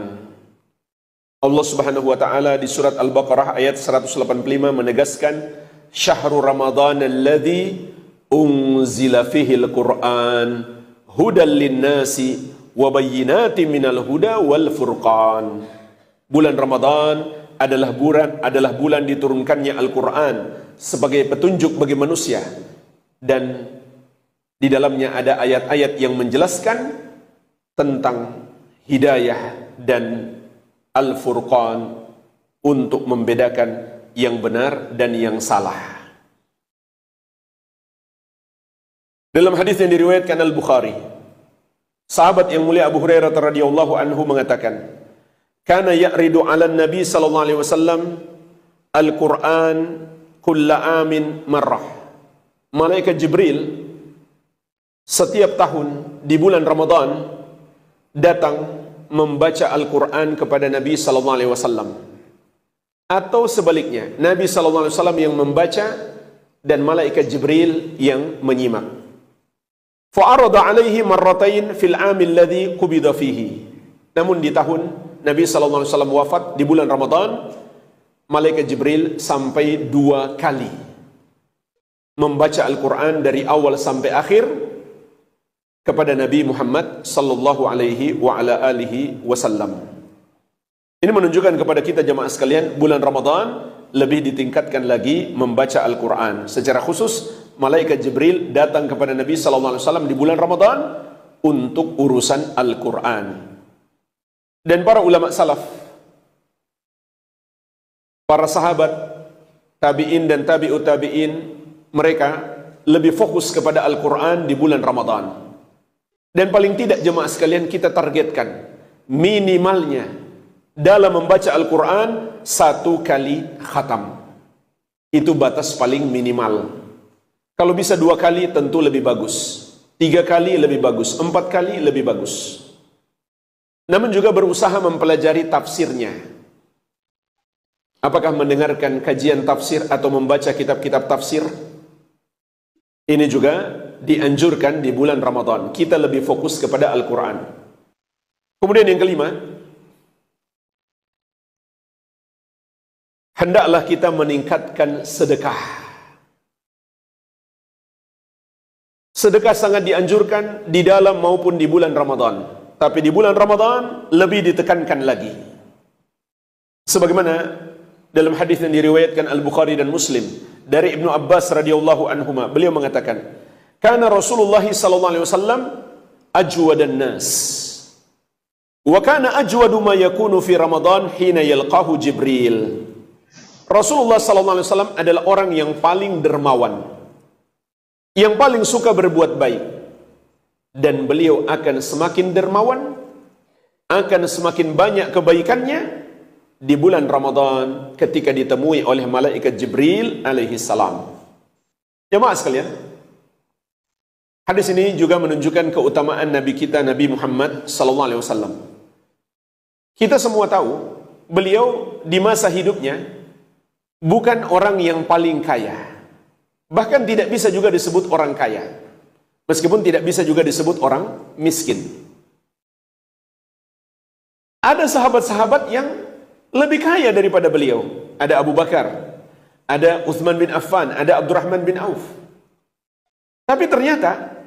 Allah Subhanahu wa taala di surat Al-Baqarah ayat 185 menegaskan, "Syahrul Ramadan alladzi unzila fihi al-Qur'an hudal linnasi wa bayyinatin minal huda wal furqan." Bulan Ramadan adalah bulan diturunkannya Al-Quran sebagai petunjuk bagi manusia, dan di dalamnya ada ayat-ayat yang menjelaskan tentang hidayah dan Al-Furqan untuk membedakan yang benar dan yang salah. Dalam hadis yang diriwayatkan Al-Bukhari, sahabat yang mulia Abu Hurairah radhiyallahu anhu mengatakan, "Kana ya'ridu 'ala Nabi sallallahu alaihi wasallam Al-Qur'an kulla amin marrah." Malaikat Jibril setiap tahun di bulan Ramadan datang membaca Al-Quran kepada Nabi sallallahu alaihi wasallam, atau sebaliknya, Nabi sallallahu alaihi wasallam yang membaca dan malaikat Jibril yang menyimak. Fa'arada alaihi marratain fil amil ladzi qubida fihi. Namun di tahun Nabi sallallahu alaihi wasallam wafat di bulan Ramadan, malaikat Jibril sampai 2 kali membaca Al-Quran dari awal sampai akhir kepada Nabi Muhammad sallallahu alaihi wa ala alihi wasallam. Ini menunjukkan kepada kita jemaah sekalian, bulan Ramadan lebih ditingkatkan lagi membaca Al-Quran. Secara khusus, malaikat Jibril datang kepada Nabi sallallahu alaihi wasallam di bulan Ramadan untuk urusan Al-Quran. Dan para ulama salaf, para sahabat, tabi'in dan tabi'ut tabi'in, mereka lebih fokus kepada Al-Quran di bulan Ramadan. Dan paling tidak jemaah sekalian, kita targetkan minimalnya dalam membaca Al-Quran 1 kali khatam. Itu batas paling minimal. Kalau bisa 2 kali tentu lebih bagus, 3 kali lebih bagus, 4 kali lebih bagus. Namun juga berusaha mempelajari tafsirnya. Apakah mendengarkan kajian tafsir atau membaca kitab-kitab tafsir? Ini juga dianjurkan di bulan Ramadan. Kita lebih fokus kepada Al-Quran. Kemudian yang kelima, hendaklah kita meningkatkan sedekah. Sedekah sangat dianjurkan di dalam maupun di bulan Ramadan. Tapi di bulan Ramadan lebih ditekankan lagi. Sebagaimana dalam hadis yang diriwayatkan Al-Bukhari dan Muslim dari Ibnu Abbas radhiyallahu anhuma, beliau mengatakan, "Kana Rasulullah sallallahu alaihi wasallam ajwadan nas. Wa kana ajwadu ma yakunu fi Ramadan hina yalqahu Jibril." Rasulullah sallallahu alaihi wasallam adalah orang yang paling dermawan, yang paling suka berbuat baik, dan beliau akan semakin dermawan, akan semakin banyak kebaikannya di bulan Ramadan ketika ditemui oleh malaikat Jibril alaihi salam. Jemaah sekalian, Hadis ini juga menunjukkan keutamaan Nabi kita, Nabi Muhammad sallallahu alaihi wasallam. Kita semua tahu beliau di masa hidupnya bukan orang yang paling kaya. Bahkan tidak bisa juga disebut orang kaya. Meskipun tidak bisa juga disebut orang miskin. Ada sahabat-sahabat yang lebih kaya daripada beliau. Ada Abu Bakar, ada Uthman bin Affan, ada Abdurrahman bin Auf. Tapi ternyata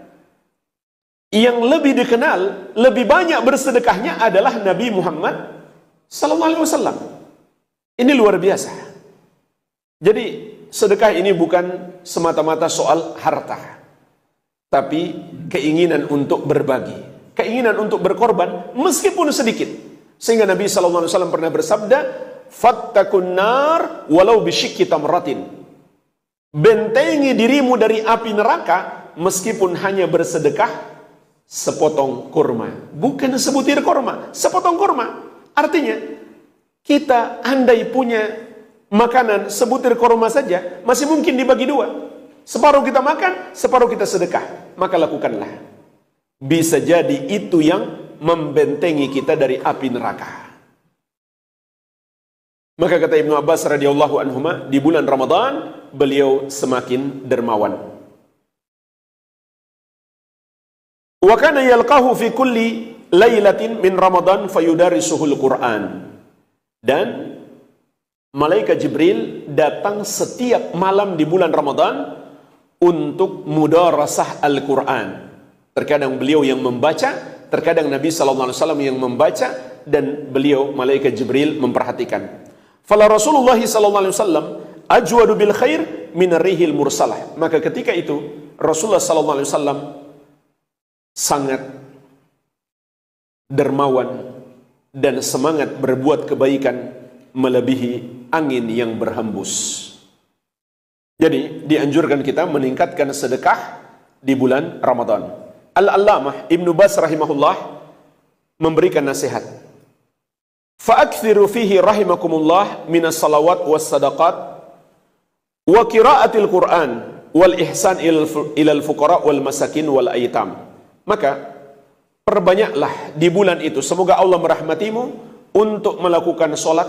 yang lebih dikenal, lebih banyak bersedekahnya adalah Nabi Muhammad sallallahu alaihi wasallam. Ini luar biasa. Jadi sedekah ini bukan semata-mata soal harta, tapi keinginan untuk berbagi, keinginan untuk berkorban meskipun sedikit. Sehingga Nabi sallallahu alaihi wasallam pernah bersabda, "Fattakun nar walau bisyikki tamratin." Bentengi dirimu dari api neraka meskipun hanya bersedekah sepotong kurma. Bukan sebutir kurma, sepotong kurma. Artinya, kita andai punya makanan sebutir kurma saja, masih mungkin dibagi dua. Separuh kita makan, separuh kita sedekah. Maka lakukanlah. Bisa jadi itu yang membentengi kita dari api neraka. Maka kata Ibnu Abbas radhiyallahu anhuma, di bulan Ramadan beliau semakin dermawan. Wa kana yalqahu fi kulli lailatin min Ramadan fayudarisuhul Qur'an. Dan malaikat Jibril datang setiap malam di bulan Ramadan untuk mudarasah Al-Qur'an. Terkadang beliau yang membaca, terkadang Nabi sallallahu alaihi wasallam yang membaca, dan beliau malaikat Jibril memperhatikan. Fala Rasulullah sallallahu alaihi wasallam ajwadu bil khair min ar-rihil mursalah. Maka ketika itu Rasulullah sallallahu alaihi wasallam sangat dermawan dan semangat berbuat kebaikan melebihi angin yang berhembus. Jadi dianjurkan kita meningkatkan sedekah di bulan Ramadan. Al-Allamah Ibnu Baz rahimahullah memberikan nasihat. Fa'akthiru fihi rahimakumullah minas salawat was sadaqat wa qiraatil Qur'an wal ihsan ilal fuqara wal masakin wal aitam. Maka perbanyaklah di bulan itu, semoga Allah merahmatimu, untuk melakukan solat,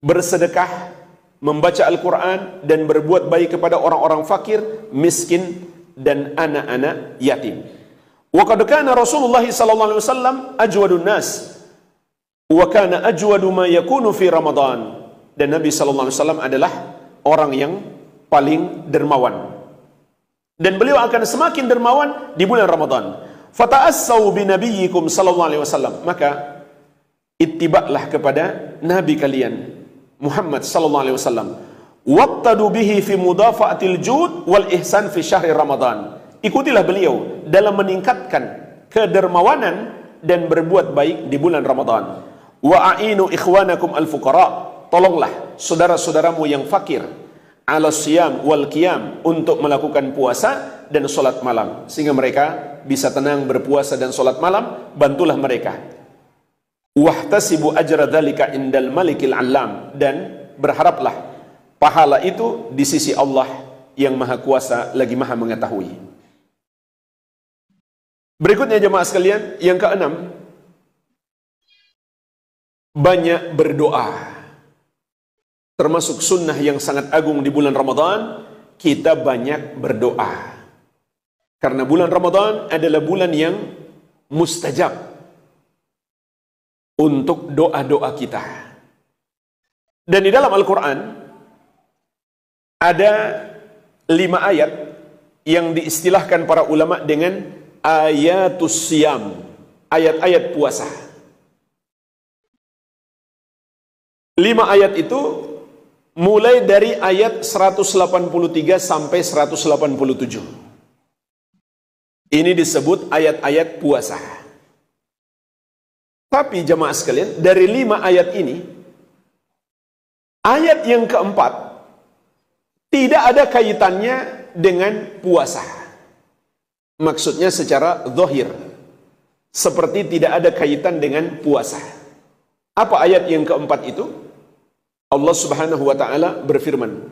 bersedekah, membaca Al-Quran, dan berbuat baik kepada orang-orang fakir, miskin, dan anak-anak yatim. Wa qad kana Rasulullah sallallahu alaihi wasallam ajwadun nas wa kana ajwadu ma yakunu fi Ramadan. Dan Nabi sallallahu alaihi wasallam adalah orang yang paling dermawan. Dan beliau akan semakin dermawan di bulan Ramadan. Fata'assau bi nabiyyikum sallallahu alaihi wasallam. Maka ittiba'lah kepada nabi kalian Muhammad sallallahu alaihi wasallam. Wattadu bihi fi mudafa'atil jud wal ihsan fi syahri Ramadan. Ikutilah beliau dalam meningkatkan kedermawanan dan berbuat baik di bulan Ramadan. Wa a'inu ikhwanakum al-fuqara. Tolonglah saudara-saudaramu yang fakir ala siyam wal qiyam, untuk melakukan puasa dan solat malam, sehingga mereka bisa tenang berpuasa dan solat malam. Bantulah mereka. Wahtasibu ajra dzalika indal malikil alam, dan berharaplah pahala itu di sisi Allah yang maha kuasa lagi maha mengetahui. Berikutnya jemaah sekalian, yang keenam, banyak berdoa. Termasuk sunnah yang sangat agung di bulan Ramadan, kita banyak berdoa. Karena bulan Ramadan adalah bulan yang mustajab untuk doa-doa kita. Dan di dalam Al-Quran ada 5 ayat yang diistilahkan para ulama dengan ayatus siyam, ayat-ayat puasa. 5 ayat itu mulai dari ayat 183 sampai 187. Ini disebut ayat-ayat puasa. Tapi jemaah sekalian, dari 5 ayat ini, ayat yang keempat tidak ada kaitannya dengan puasa. Maksudnya secara zahir, seperti tidak ada kaitan dengan puasa. Apa ayat yang keempat itu? Allah Subhanahu wa taala berfirman,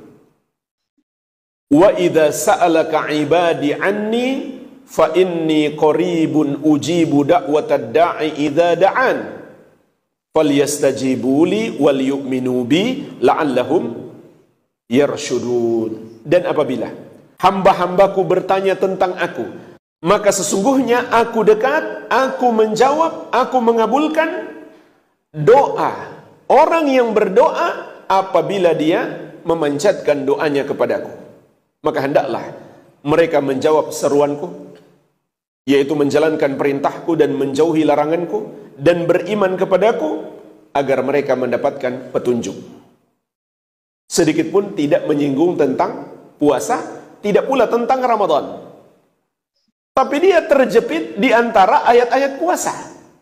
"Wa idza sa'alaka 'ibadi 'anni fa inni qaribun ujibu da'watad da'i idza da'an falyastajibuli wal yu'minu bi la'allahum yarshudun. Dan apabila hamba-hambaku bertanya tentang aku, maka sesungguhnya aku dekat, aku menjawab, aku mengabulkan doa orang yang berdoa apabila dia memanjatkan doanya kepadaku. Maka hendaklah mereka menjawab seruanku, yaitu menjalankan perintahku dan menjauhi laranganku, dan beriman kepadaku agar mereka mendapatkan petunjuk. Sedikit pun tidak menyinggung tentang puasa, tidak pula tentang Ramadan. Tapi dia terjepit di antara ayat-ayat puasa.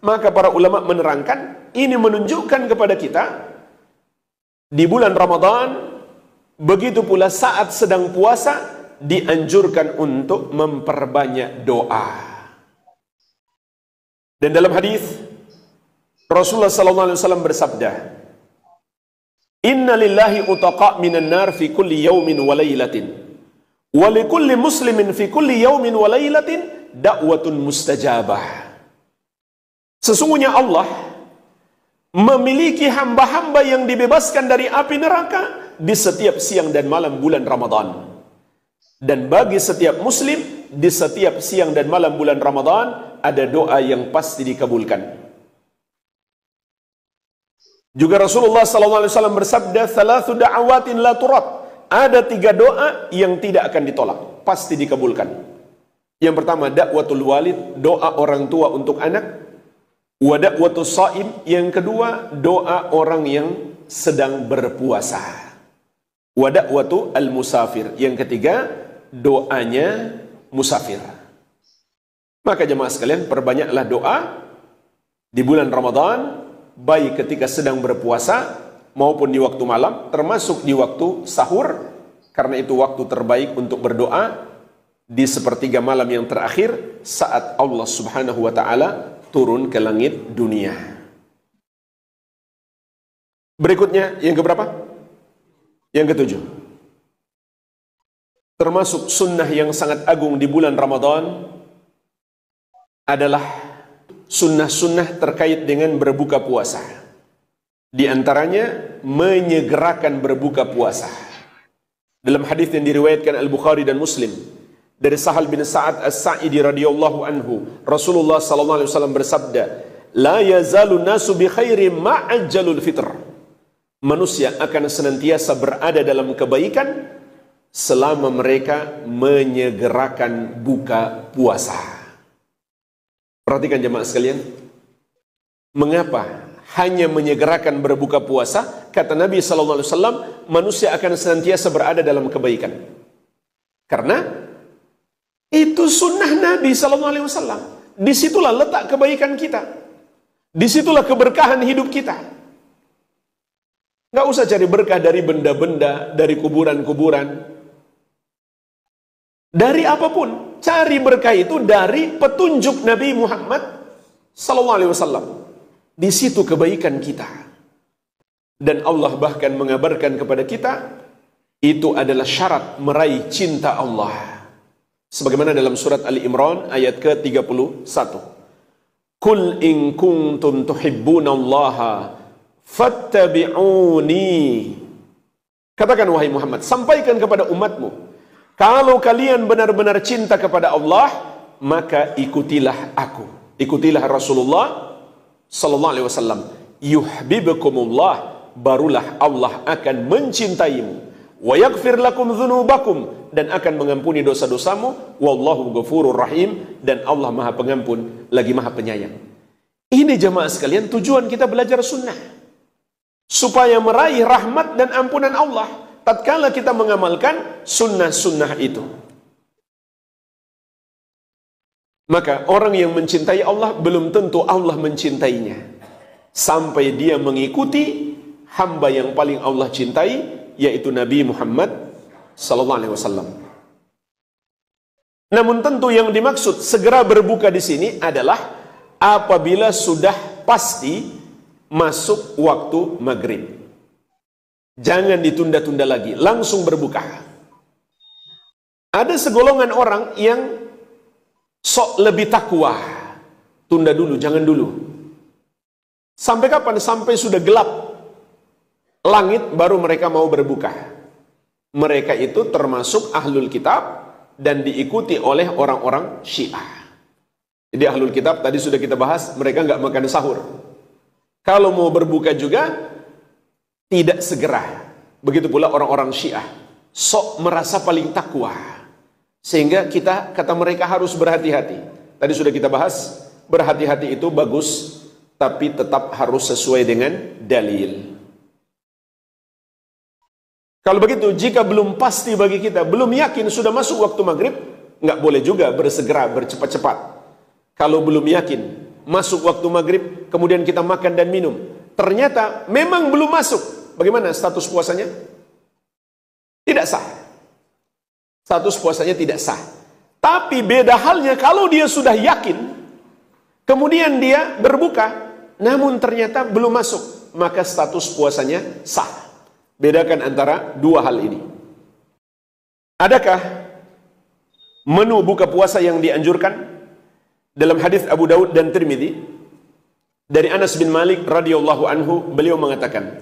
Maka para ulama menerangkan, ini menunjukkan kepada kita, di bulan Ramadan, begitu pula saat sedang puasa, dianjurkan untuk memperbanyak doa. Dan dalam hadis Rasulullah SAW bersabda, Inna lillahi utaqa minan nar fi kulli yawmin wa laylatin wa li kulli muslimin fi kulli yawmin wa laylatin da'watun mustajabah. Sesungguhnya Allah memiliki hamba-hamba yang dibebaskan dari api neraka di setiap siang dan malam bulan Ramadan. Dan bagi setiap muslim di setiap siang dan malam bulan Ramadan ada doa yang pasti dikabulkan. Juga Rasulullah SAW bersabda, "Thalathu da'awatin la turad." Ada 3 doa yang tidak akan ditolak, pasti dikabulkan. Yang pertama, da'watul walid, doa orang tua untuk anak. Wa da'watus shaim, yang kedua, doa orang yang sedang berpuasa. Wa da'watu al-musafir, yang ketiga, doanya musafir. Maka jemaah sekalian, perbanyaklah doa di bulan Ramadan, baik ketika sedang berpuasa maupun di waktu malam, termasuk di waktu sahur, karena itu waktu terbaik untuk berdoa di sepertiga malam yang terakhir saat Allah Subhanahu wa taala turun ke langit dunia. Berikutnya yang keberapa? Yang ketujuh. Termasuk sunnah yang sangat agung di bulan Ramadan adalah sunnah-sunnah terkait dengan berbuka puasa. Di antaranya menyegerakan berbuka puasa. Dalam hadis yang diriwayatkan Al-Bukhari dan Muslim dari Sahal bin Sa'ad As-Sa'idi radhiyallahu anhu, Rasulullah sallallahu alaihi wasallam bersabda, "La yazalu nasu bi khairin ma'ajjalul fitr." Manusia akan senantiasa berada dalam kebaikan selama mereka menyegerakan buka puasa. Perhatikan jemaah sekalian, mengapa hanya menyegerakan berbuka puasa? Kata Nabi SAW, manusia akan senantiasa berada dalam kebaikan. Karena itu sunnah Nabi SAW. Disitulah letak kebaikan kita. Disitulah keberkahan hidup kita. Gak usah cari berkah dari benda-benda, dari kuburan-kuburan, dari apapun. Cari berkah itu dari petunjuk Nabi Muhammad SAW. Di situ kebaikan kita. Dan Allah bahkan mengabarkan kepada kita, itu adalah syarat meraih cinta Allah. Sebagaimana dalam surat Ali Imran ayat ke-31. Qul in kuntum tuhibbunallaha fattabi'uni. Katakan wahai Muhammad, sampaikan kepada umatmu, kalau kalian benar-benar cinta kepada Allah, maka ikutilah aku. Ikutilah Rasulullah sallallahu alaihi wasallam. Yuhibbukumullah, barulah Allah akan mencintaimu. Wa yaghfir lakum dzunubakum, dan akan mengampuni dosa-dosamu. Wallahu ghafurur rahim, dan Allah Maha Pengampun lagi Maha Penyayang. Ini jemaah sekalian tujuan kita belajar sunnah, supaya meraih rahmat dan ampunan Allah tatkala kita mengamalkan sunnah-sunnah itu. Maka orang yang mencintai Allah belum tentu Allah mencintainya, sampai dia mengikuti hamba yang paling Allah cintai, yaitu Nabi Muhammad SAW. Namun tentu yang dimaksud segera berbuka di sini adalah apabila sudah pasti masuk waktu maghrib. Jangan ditunda-tunda lagi, langsung berbuka. Ada segolongan orang yang sok lebih takwa. Tunda dulu, jangan dulu. Sampai kapan? Sampai sudah gelap langit baru mereka mau berbuka. Mereka itu termasuk ahlul kitab dan diikuti oleh orang-orang Syiah. Jadi ahlul kitab tadi sudah kita bahas, mereka nggak makan sahur. Kalau mau berbuka juga tidak segera. Begitu pula orang-orang Syiah, sok merasa paling takwa. Sehingga kita, kata mereka, harus berhati-hati. Tadi sudah kita bahas, berhati-hati itu bagus, tapi tetap harus sesuai dengan dalil. Kalau begitu, jika belum pasti bagi kita, belum yakin sudah masuk waktu maghrib, nggak boleh juga bersegera, bercepat-cepat. Kalau belum yakin masuk waktu maghrib, kemudian kita makan dan minum, ternyata memang belum masuk, bagaimana status puasanya? Tidak sah. Status puasanya tidak sah. Tapi beda halnya kalau dia sudah yakin, kemudian dia berbuka, namun ternyata belum masuk, maka status puasanya sah. Bedakan antara dua hal ini. Adakah menu buka puasa yang dianjurkan? Dalam hadis Abu Daud dan Tirmidzi dari Anas bin Malik radhiyallahu anhu, beliau mengatakan,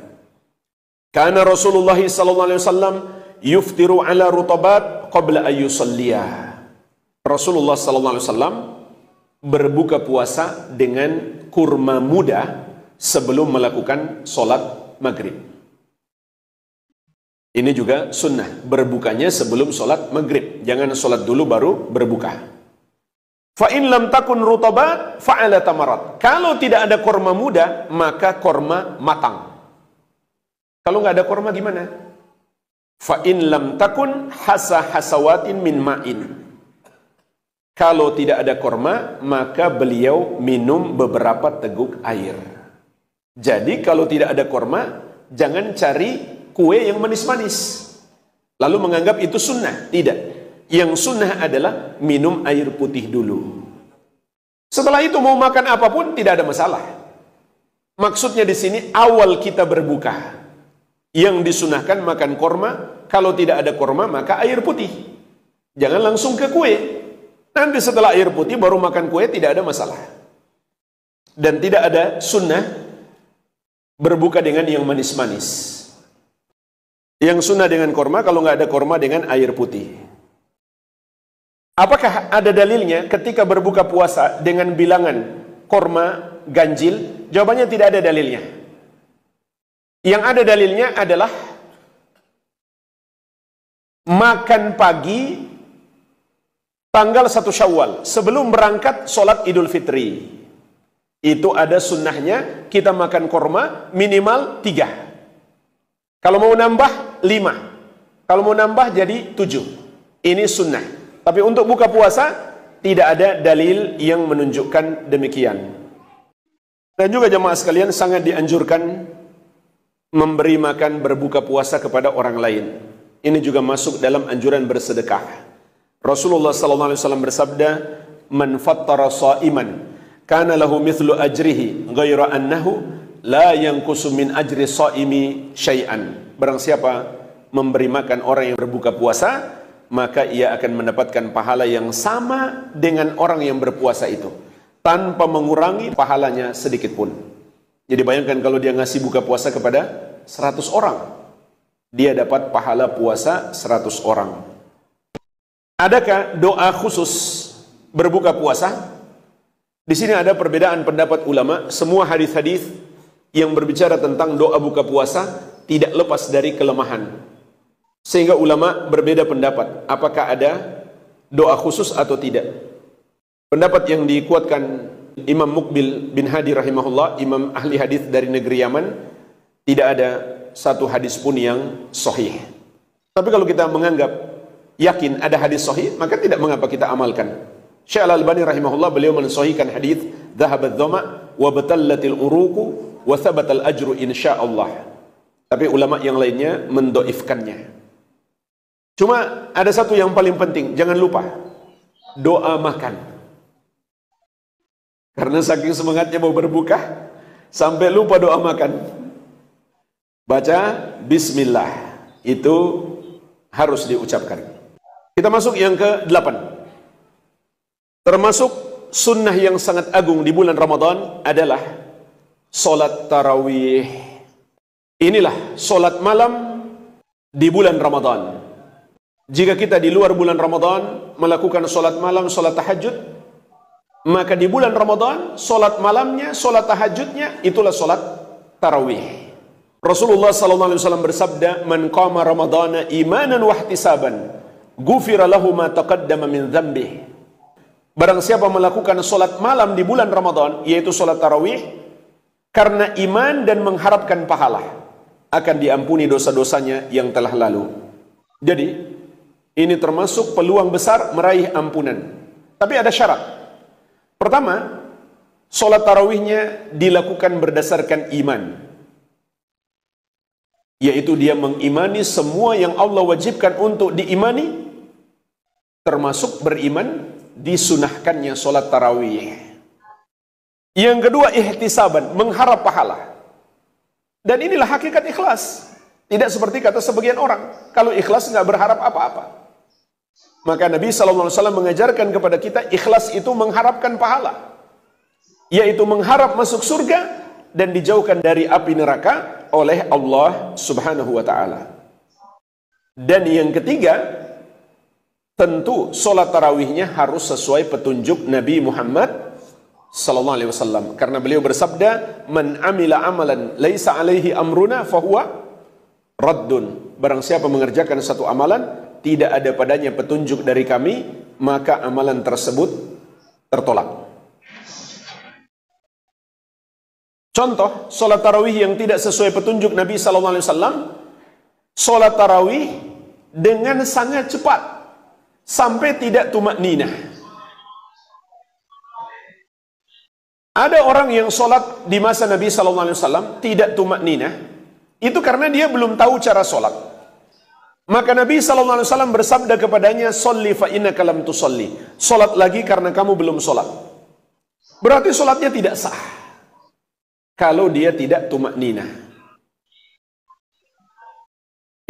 "Kana Rasulullah sallallahu alaihi wasallam yuftiru ala rutabat qabla an yusalliya." Rasulullah sallallahu alaihi wasallam berbuka puasa dengan kurma muda sebelum melakukan salat maghrib. Ini juga sunnah, berbukanya sebelum salat maghrib. Jangan salat dulu baru berbuka. Fa in lam takun rutabat fa'ala tamarat. Kalau tidak ada korma muda, maka korma matang. Kalau nggak ada korma gimana? Fa in lam takun hasawatin min ma'in. Kalau tidak ada korma, maka beliau minum beberapa teguk air. Jadi kalau tidak ada korma, jangan cari kue yang manis-manis lalu menganggap itu sunnah. Tidak. Yang sunnah adalah minum air putih dulu. Setelah itu mau makan apapun tidak ada masalah. Maksudnya di sini awal kita berbuka, yang disunahkan makan korma. Kalau tidak ada korma maka air putih. Jangan langsung ke kue. Nanti setelah air putih baru makan kue, tidak ada masalah. Dan tidak ada sunnah berbuka dengan yang manis-manis. Yang sunnah dengan korma, kalau nggak ada korma dengan air putih. Apakah ada dalilnya ketika berbuka puasa dengan bilangan korma ganjil? Jawabannya tidak ada dalilnya. Yang ada dalilnya adalah makan pagi tanggal 1 Syawal sebelum berangkat sholat Idul Fitri. Itu ada sunnahnya kita makan korma minimal 3. Kalau mau nambah 5. Kalau mau nambah jadi 7. Ini sunnah. Tapi untuk buka puasa tidak ada dalil yang menunjukkan demikian. Dan juga jemaah sekalian, sangat dianjurkan memberi makan berbuka puasa kepada orang lain. Ini juga masuk dalam anjuran bersedekah. Rasulullah sallallahu alaihi wasallam bersabda, "Man fattara sha'iman kana lahu mithlu ajrihi ghaira annahu la yanqusu min ajri sha'imi syai'an." Barang siapa memberi makan orang yang berbuka puasa, maka ia akan mendapatkan pahala yang sama dengan orang yang berpuasa itu, tanpa mengurangi pahalanya sedikit pun. Jadi bayangkan kalau dia ngasih buka puasa kepada 100 orang, dia dapat pahala puasa 100 orang. Adakah doa khusus berbuka puasa? Di sini ada perbedaan pendapat ulama. Semua hadis-hadis yang berbicara tentang doa buka puasa tidak lepas dari kelemahan. Sehingga ulama berbeda pendapat, apakah ada doa khusus atau tidak. Pendapat yang dikuatkan Imam Muqbil bin Hadi rahimahullah, imam ahli hadis dari negeri Yaman, tidak ada satu hadis pun yang sahih. Tapi kalau kita menganggap yakin ada hadis sahih, maka tidak mengapa kita amalkan. Syekh Al-Albani rahimahullah, beliau mensahihkan hadis dhahabat dhama wa batallatil uruqu wa thabatal ajru insyaallah. Tapi ulama yang lainnya mendoifkannya. Cuma ada satu yang paling penting, jangan lupa doa makan. Karena saking semangatnya mau berbuka sampai lupa doa makan. Baca bismillah, itu harus diucapkan. Kita masuk yang ke-8. Termasuk sunnah yang sangat agung di bulan Ramadan adalah solat tarawih. Inilah solat malam di bulan Ramadan. Jika kita di luar bulan Ramadan melakukan solat malam, solat tahajud, maka di bulan Ramadan solat malamnya, solat tahajudnya itulah solat tarawih. Rasulullah SAW bersabda, "Man qama Ramadana imanan wa ihtisaban, ghufira lahu ma taqaddama min dzambih." Barang siapa melakukan solat malam di bulan Ramadan, yaitu solat tarawih, karena iman dan mengharapkan pahala, akan diampuni dosa-dosanya yang telah lalu. Jadi, ini termasuk peluang besar meraih ampunan. Tapi ada syarat. Pertama, solat tarawihnya dilakukan berdasarkan iman. Yaitu dia mengimani semua yang Allah wajibkan untuk diimani, termasuk beriman disunahkannya solat tarawih. Yang kedua, ihtisaban, mengharap pahala. Dan inilah hakikat ikhlas. Tidak seperti kata sebagian orang, kalau ikhlas nggak berharap apa-apa. Maka Nabi SAW mengajarkan kepada kita, ikhlas itu mengharapkan pahala, yaitu mengharap masuk surga dan dijauhkan dari api neraka oleh Allah Subhanahu wa Ta'ala. Dan yang ketiga, tentu solat tarawihnya harus sesuai petunjuk Nabi Muhammad sallallahu alaihi wasallam, karena beliau bersabda, "Man amila amalan laisa alaihi amruna fahuwa raddun." Barang siapa mengerjakan satu amalan tidak ada padanya petunjuk dari kami, maka amalan tersebut tertolak. Contoh solat tarawih yang tidak sesuai petunjuk Nabi sallallahu alaihi wasallam, solat tarawih dengan sangat cepat sampai tidak tumakninah. Ada orang yang solat di masa Nabi SAW tidak tumakninah, itu karena dia belum tahu cara solat. Maka Nabi SAW bersabda kepadanya, "Sholli fa innaka lam tusolli." Solat lagi karena kamu belum solat. Berarti solatnya tidak sah kalau dia tidak tumakninah.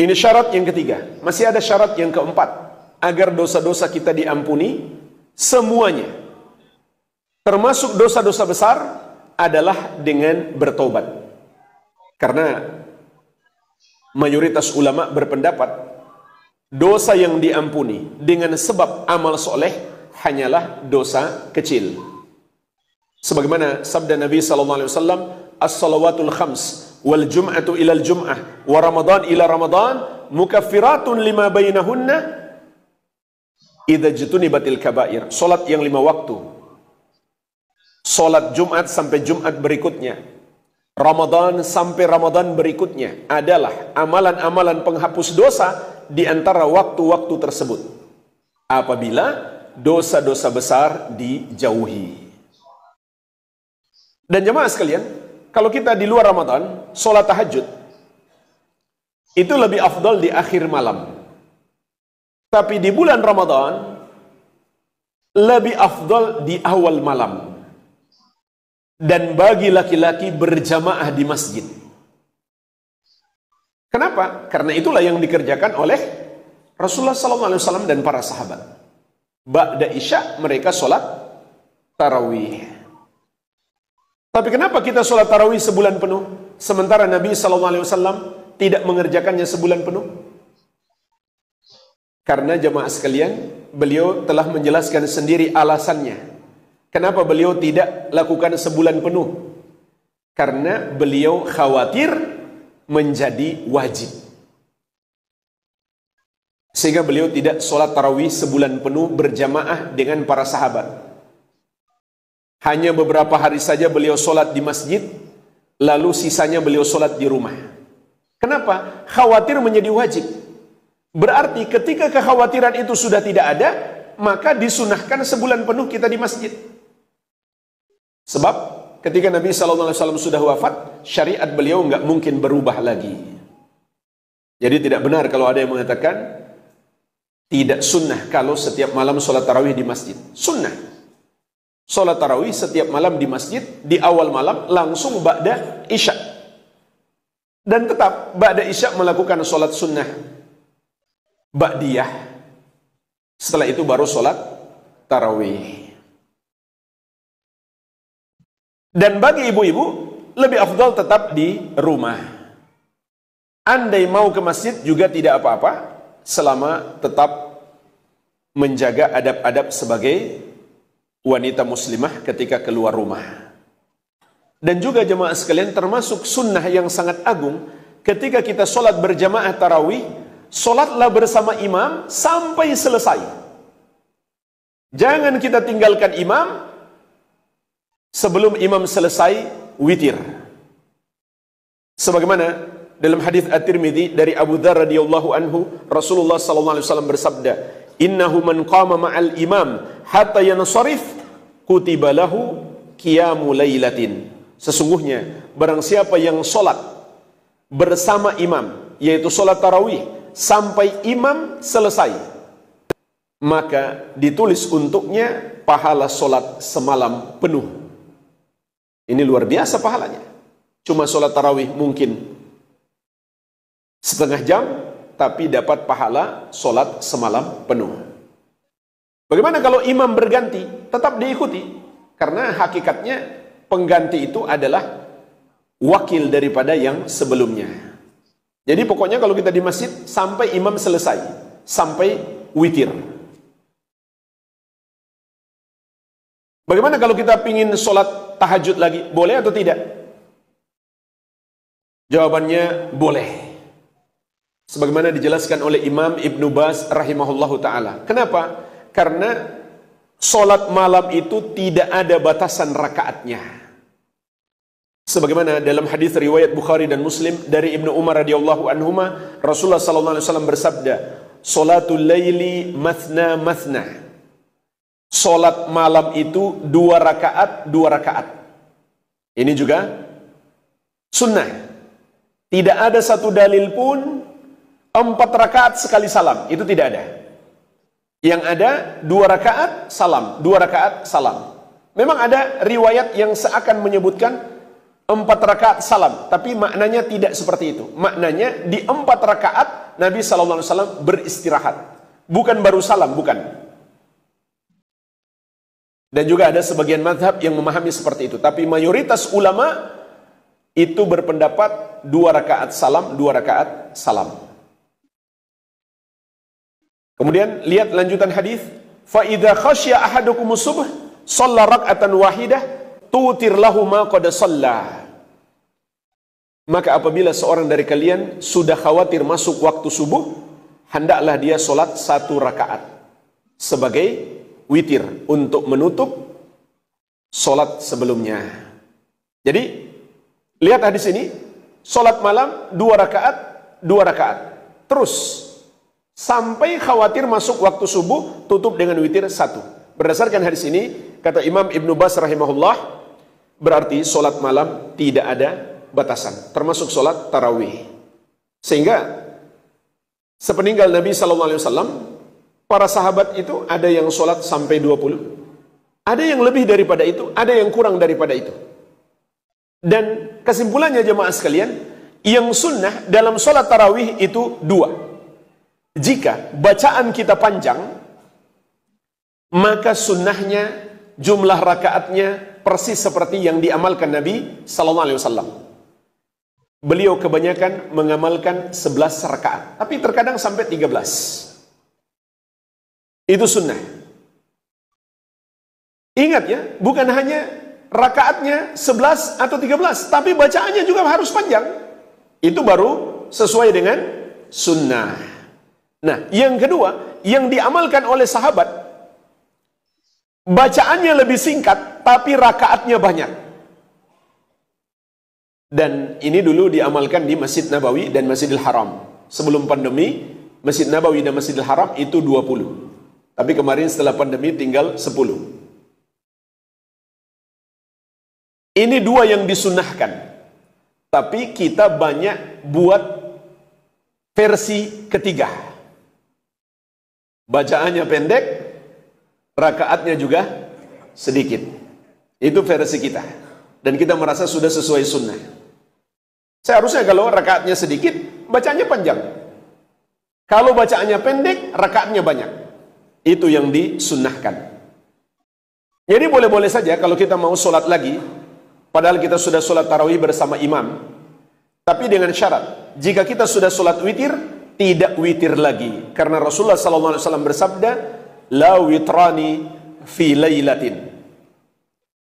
Ini syarat yang ketiga. Masih ada syarat yang keempat, agar dosa-dosa kita diampuni semuanya, termasuk dosa-dosa besar, adalah dengan bertobat. Karena mayoritas ulama berpendapat dosa yang diampuni dengan sebab amal soleh hanyalah dosa kecil. Sebagaimana sabda Nabi SAW, "As-salawatul khams wal jum'atu ilal jum'ah wa ramadan ila ramadan mukaffiratun lima bainahunna idza jutunibatil kabair." Salat yang 5 waktu, salat Jumat sampai Jumat berikutnya, Ramadan sampai Ramadan berikutnya adalah amalan-amalan penghapus dosa di antara waktu-waktu tersebut, apabila dosa-dosa besar dijauhi. Dan jemaah sekalian, kalau kita di luar Ramadan, salat tahajud itu lebih afdal di akhir malam. Tapi di bulan Ramadan lebih afdal di awal malam. Dan bagi laki-laki berjamaah di masjid. Kenapa? Karena itulah yang dikerjakan oleh Rasulullah SAW dan para sahabat. Ba'da isya mereka sholat tarawih. Tapi kenapa kita sholat tarawih sebulan penuh, sementara Nabi SAW tidak mengerjakannya sebulan penuh? Karena jemaah sekalian, beliau telah menjelaskan sendiri alasannya. Kenapa beliau tidak lakukan sebulan penuh? Karena beliau khawatir menjadi wajib. Sehingga beliau tidak sholat tarawih sebulan penuh berjamaah dengan para sahabat. Hanya beberapa hari saja beliau sholat di masjid, lalu sisanya beliau sholat di rumah. Kenapa? Khawatir menjadi wajib. Berarti ketika kekhawatiran itu sudah tidak ada, maka disunahkan sebulan penuh kita di masjid. Sebab ketika Nabi SAW sudah wafat, syariat beliau nggak mungkin berubah lagi. Jadi tidak benar kalau ada yang mengatakan tidak sunnah kalau setiap malam sholat tarawih di masjid. Sunnah. Sholat tarawih setiap malam di masjid, di awal malam langsung ba'da isya. Dan tetap ba'da isya melakukan sholat sunnah ba'diyah. Setelah itu baru sholat tarawih. Dan bagi ibu-ibu, lebih afdal tetap di rumah. Andai mau ke masjid juga tidak apa-apa, selama tetap menjaga adab-adab sebagai wanita muslimah ketika keluar rumah. Dan juga jemaah sekalian, termasuk sunnah yang sangat agung, ketika kita sholat berjamaah tarawih, sholatlah bersama imam sampai selesai. Jangan kita tinggalkan imam sebelum imam selesai witir. Sebagaimana dalam hadis At-Tirmidzi dari Abu Dzar radhiyallahu anhu, Rasulullah sallallahu alaihi wasallam bersabda, "Innahu man qama ma'al imam hatta yansharif kutiba lahu qiyamu lailatin." Sesungguhnya barang siapa yang sholat bersama imam, yaitu sholat tarawih sampai imam selesai, maka ditulis untuknya pahala sholat semalam penuh. Ini luar biasa pahalanya. Cuma sholat tarawih mungkin setengah jam, tapi dapat pahala sholat semalam penuh. Bagaimana kalau imam berganti? Tetap diikuti, karena hakikatnya pengganti itu adalah wakil daripada yang sebelumnya. Jadi pokoknya kalau kita di masjid sampai imam selesai, sampai witir. Bagaimana kalau kita pingin sholat tahajud lagi? Boleh atau tidak? Jawabannya boleh. Sebagaimana dijelaskan oleh Imam Ibnu Baz rahimahullahu ta'ala. Kenapa? Karena sholat malam itu tidak ada batasan rakaatnya. Sebagaimana dalam hadis riwayat Bukhari dan Muslim dari Ibnu Umar radhiyallahu anhuma, Rasulullah sallallahu alaihi wasallam bersabda, "Sholatul laili mathna mathna." Salat malam itu 2 rakaat, 2 rakaat. Ini juga sunnah. Tidak ada satu dalil pun 4 rakaat sekali salam, itu tidak ada. Yang ada 2 rakaat salam, 2 rakaat salam. Memang ada riwayat yang seakan menyebutkan 4 rakaat salam, tapi maknanya tidak seperti itu. Maknanya di 4 rakaat Nabi SAW beristirahat, bukan baru salam, bukan. Dan juga ada sebagian mazhab yang memahami seperti itu, tapi mayoritas ulama itu berpendapat 2 rakaat salam, 2 rakaat salam. Kemudian lihat lanjutan hadis, fa idza khasya ahadukumus subh shalla rak'atan wahidah tutir lahu ma qad shalla. Maka apabila seorang dari kalian sudah khawatir masuk waktu subuh, hendaklah dia sholat 1 rakaat sebagai witir untuk menutup sholat sebelumnya. Jadi lihat hadis ini, sholat malam 2 rakaat, 2 rakaat, terus sampai khawatir masuk waktu subuh, tutup dengan witir 1. Berdasarkan hadis ini, kata Imam Ibnu Baz rahimahullah, berarti sholat malam tidak ada batasan, termasuk sholat tarawih. Sehingga sepeninggal Nabi SAW, para sahabat itu ada yang sholat sampai 20, ada yang lebih daripada itu, ada yang kurang daripada itu. Dan kesimpulannya jemaah sekalian, yang sunnah dalam sholat tarawih itu 2. Jika bacaan kita panjang, maka sunnahnya jumlah rakaatnya persis seperti yang diamalkan Nabi SAW. Beliau kebanyakan mengamalkan 11 rakaat, tapi terkadang sampai 13. Itu sunnah. Ingat ya, bukan hanya rakaatnya 11 atau 13, tapi bacaannya juga harus panjang. Itu baru sesuai dengan sunnah. Nah, yang kedua, yang diamalkan oleh sahabat, bacaannya lebih singkat, tapi rakaatnya banyak. Dan ini dulu diamalkan di Masjid Nabawi dan Masjidil Haram. Sebelum pandemi, Masjid Nabawi dan Masjidil Haram itu 20. Tapi kemarin setelah pandemi tinggal 10. Ini 2 yang disunahkan. Tapi kita banyak buat versi ketiga. Bacaannya pendek, rakaatnya juga sedikit. Itu versi kita. Dan kita merasa sudah sesuai sunnah. Seharusnya kalau rakaatnya sedikit, bacaannya panjang. Kalau bacaannya pendek, rakaatnya banyak. Itu yang disunnahkan. Jadi boleh-boleh saja kalau kita mau sholat lagi, padahal kita sudah sholat tarawih bersama imam. Tapi dengan syarat, jika kita sudah sholat witir, tidak witir lagi. Karena Rasulullah SAW bersabda, la witrani fi laylatin.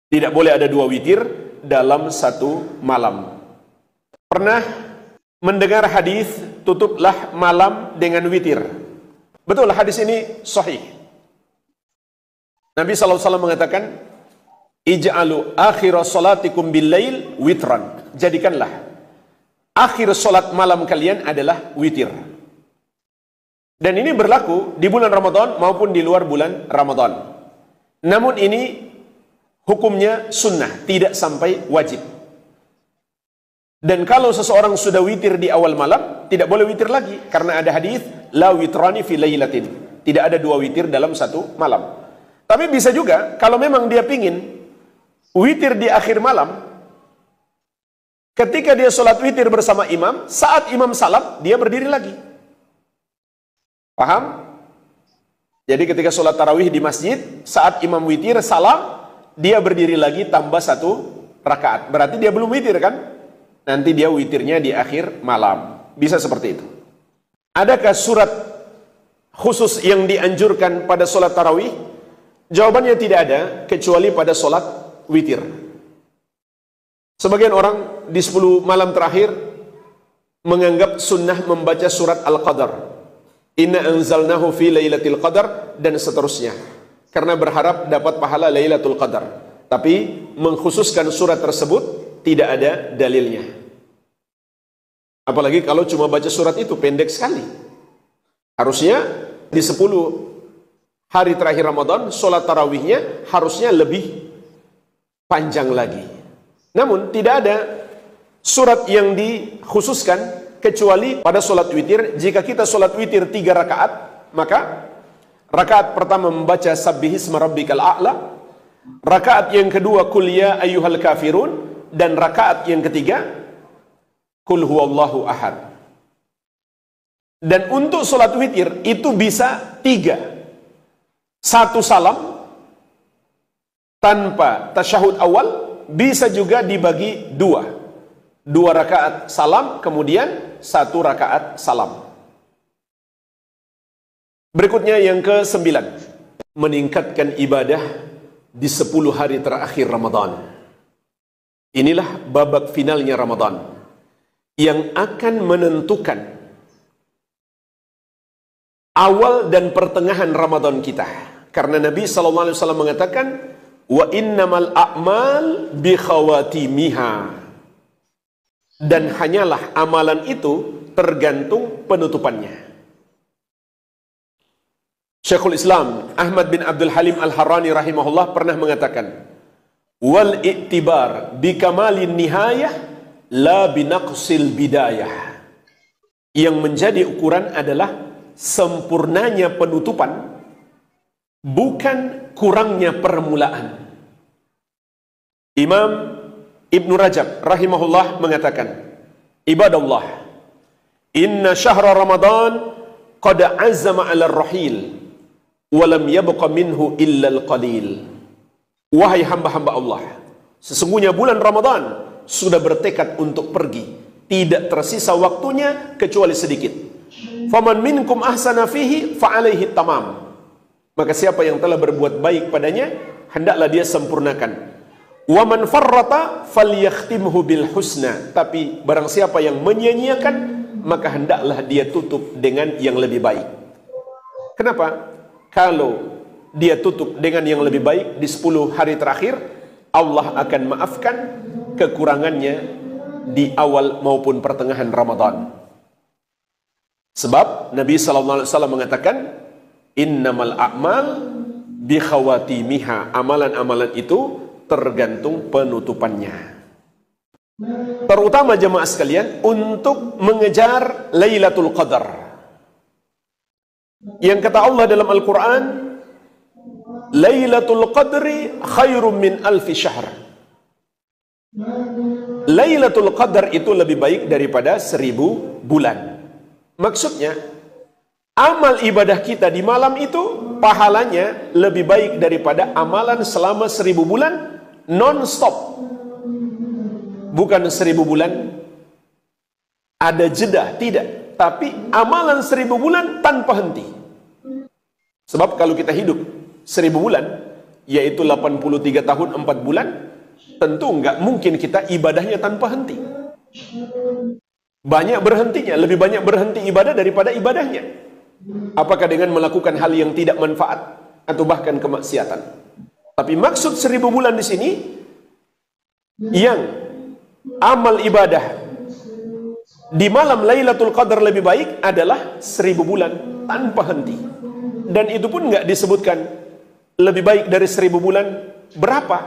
Tidak boleh ada dua witir dalam satu malam. Pernah mendengar hadis tutuplah malam dengan witir. Betul, hadis ini sahih. Nabi SAW mengatakan, ij'alu akhira salatikum bil lail witran. Jadikanlah akhir salat malam kalian adalah witir. Dan ini berlaku di bulan Ramadan maupun di luar bulan Ramadan. Namun ini hukumnya sunnah, tidak sampai wajib. Dan kalau seseorang sudah witir di awal malam, tidak boleh witir lagi. Karena ada hadis, la witrani fi laylatin. Tidak ada dua witir dalam satu malam. Tapi bisa juga, kalau memang dia pingin witir di akhir malam, ketika dia sholat witir bersama imam, saat imam salam, dia berdiri lagi. Paham? Jadi ketika sholat tarawih di masjid, saat imam witir, salam, dia berdiri lagi tambah satu rakaat. Berarti dia belum witir kan? Nanti dia witirnya di akhir malam. Bisa seperti itu. Adakah surat khusus yang dianjurkan pada sholat tarawih? Jawabannya tidak ada, kecuali pada sholat witir. Sebagian orang di 10 malam terakhir menganggap sunnah membaca surat Al-Qadar. Inna anzalnahu fi lailatul qadar, dan seterusnya. Karena berharap dapat pahala Lailatul Qadar. Tapi mengkhususkan surat tersebut tidak ada dalilnya. Apalagi kalau cuma baca surat itu, pendek sekali. Harusnya di 10 hari terakhir Ramadan, sholat tarawihnya harusnya lebih panjang lagi. Namun tidak ada surat yang dikhususkan kecuali pada sholat witir. Jika kita sholat witir 3 rakaat, maka rakaat pertama membaca Sabbihisma Rabbikal A'la, rakaat yang kedua Qul ya ayyuhal kafirun, dan rakaat yang ketiga Qul huwallahu ahad. Dan untuk sholat witir itu bisa 3. 1 salam tanpa tasyahud awal, bisa juga dibagi 2. 2 rakaat salam, kemudian 1 rakaat salam. Berikutnya yang ke-9, meningkatkan ibadah di 10 hari terakhir Ramadan. Inilah babak finalnya Ramadan yang akan menentukan awal dan pertengahan Ramadan kita. Karena Nabi SAW mengatakan, wa innamal a'mal bi khawatimiha. Dan hanyalah amalan itu tergantung penutupannya. Syekhul Islam Ahmad bin Abdul Halim Al-Harrani rahimahullah pernah mengatakan, wal i'tibar bi kamalin nihayah la binaqsil bidayah. Yang menjadi ukuran adalah sempurnanya penutupan, bukan kurangnya permulaan. Imam Ibnu Rajab rahimahullah mengatakan, ibadallah, inna syahra Ramadan qad azama 'ala ar-rahil walam yabqa minhu illa al-qalil. Wahai hamba-hamba Allah, sesungguhnya bulan Ramadan sudah bertekad untuk pergi, tidak tersisa waktunya kecuali sedikit. Faman minkum ahsana fihi fa alaihi tamam. Maka siapa yang telah berbuat baik padanya, hendaklah dia sempurnakan. Wa man farrata falyakhtimhu bil husna. Tapi barang siapa yang menyia-nyiakan, maka hendaklah dia tutup dengan yang lebih baik. Kenapa? Kalau dia tutup dengan yang lebih baik di 10 hari terakhir, Allah akan maafkan kekurangannya di awal maupun pertengahan Ramadan. Sebab Nabi SAW mengatakan, innamal a'mal bi khawatimiha. Amalan-amalan itu tergantung penutupannya. Terutama jemaah sekalian, untuk mengejar Lailatul Qadar. Yang kata Allah dalam Al-Quran, Lailatul Qadri khairum min alfi syahr. Lailatul Qadar itu lebih baik daripada 1000 bulan. Maksudnya, amal ibadah kita di malam itu pahalanya lebih baik daripada amalan selama 1000 bulan non-stop. bukan 1000 bulan ada jeda, tidak. Tapi amalan 1000 bulan tanpa henti. Sebab kalau kita hidup 1000 bulan, yaitu 83 tahun 4 bulan, tentu nggak mungkin kita ibadahnya tanpa henti. Banyak berhentinya, lebih banyak berhenti ibadah daripada ibadahnya. Apakah dengan melakukan hal yang tidak manfaat atau bahkan kemaksiatan? Tapi maksud 1000 bulan di sini, yang amal ibadah di malam Lailatul Qadar lebih baik adalah 1000 bulan tanpa henti. Dan itu pun nggak disebutkan lebih baik dari 1000 bulan berapa?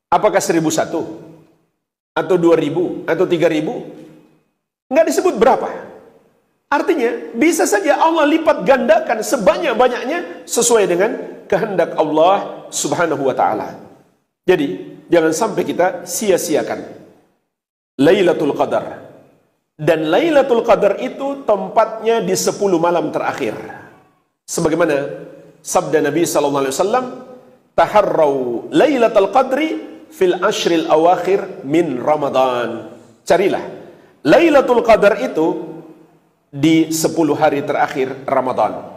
Apakah 1001? Atau 2000? Atau 3000? Nggak disebut berapa. Artinya, bisa saja Allah lipat gandakan sebanyak-banyaknya sesuai dengan kehendak Allah Subhanahu wa Ta'ala. Jadi, jangan sampai kita sia-siakan Lailatul Qadar. Dan Lailatul Qadar itu tempatnya di 10 malam terakhir. Sebagaimana sabda Nabi sallallahu alaihi wasallam, "Taharrau Lailatul Qadri fil ashril awakhir min Ramadan." Carilah Lailatul Qadar itu di 10 hari terakhir Ramadan.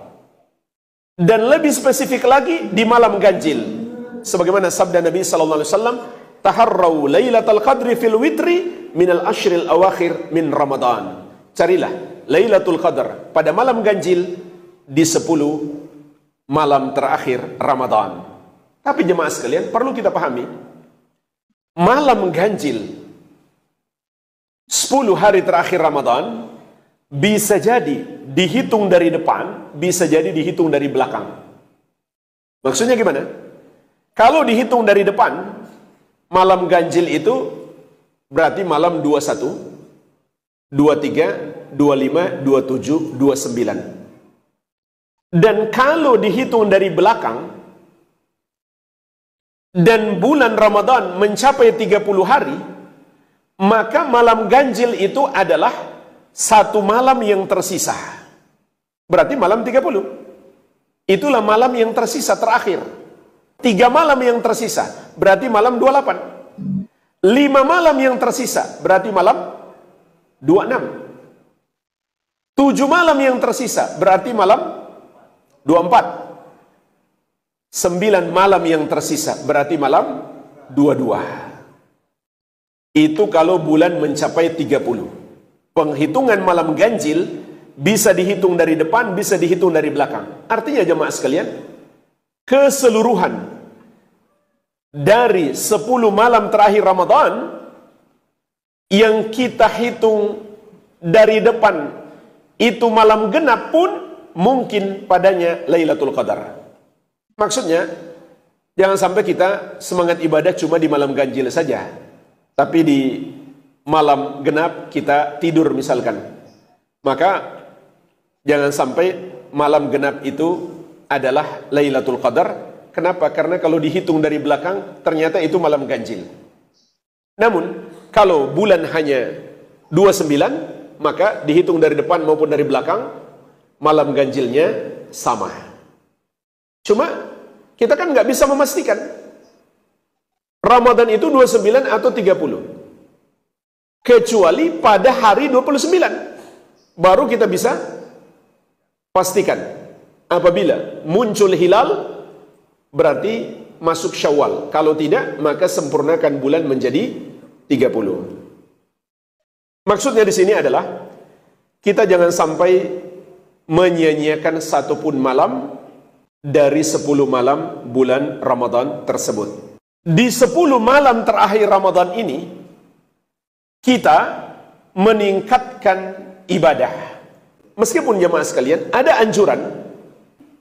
Dan lebih spesifik lagi di malam ganjil. Sebagaimana sabda Nabi sallallahu alaihi wasallam, "Taharrau Lailatul Qadri fil witri minal ashril awakhir min Ramadan." Carilah Lailatul Qadar pada malam ganjil di 10 malam terakhir Ramadan. Tapi jemaah sekalian, perlu kita pahami, malam ganjil 10 hari terakhir Ramadan bisa jadi dihitung dari depan, bisa jadi dihitung dari belakang. Maksudnya gimana? Kalau dihitung dari depan, malam ganjil itu berarti malam 21, 23, 25, 27, 29. Dan kalau dihitung dari belakang, dan bulan Ramadan mencapai 30 hari, maka malam ganjil itu adalah satu malam yang tersisa. Berarti malam 30. Itulah malam yang tersisa terakhir. 3 malam yang tersisa, berarti malam 28. 5 malam yang tersisa, berarti malam 26. 7 malam yang tersisa, berarti malam 24. 9 malam yang tersisa, berarti malam 22. Itu kalau bulan mencapai 30. Penghitungan malam ganjil bisa dihitung dari depan, bisa dihitung dari belakang. Artinya jemaah sekalian, keseluruhan dari 10 malam terakhir Ramadan yang kita hitung dari depan itu malam genap pun mungkin padanya Lailatul Qadar. Maksudnya, jangan sampai kita semangat ibadah cuma di malam ganjil saja, tapi di malam genap kita tidur misalkan. Maka jangan sampai malam genap itu adalah Lailatul Qadar. Kenapa? Karena kalau dihitung dari belakang ternyata itu malam ganjil. Namun kalau bulan hanya 29, maka dihitung dari depan maupun dari belakang malam ganjilnya sama. Cuma kita kan nggak bisa memastikan Ramadan itu 29 atau 30. Kecuali pada hari 29 baru kita bisa pastikan. Apabila muncul hilal berarti masuk Syawal. Kalau tidak, maka sempurnakan bulan menjadi 30. Maksudnya di sini adalah kita jangan sampai menyia-nyiakan satupun malam dari 10 malam bulan Ramadan tersebut. Di 10 malam terakhir Ramadan ini kita meningkatkan ibadah. Meskipun jemaah sekalian, ada anjuran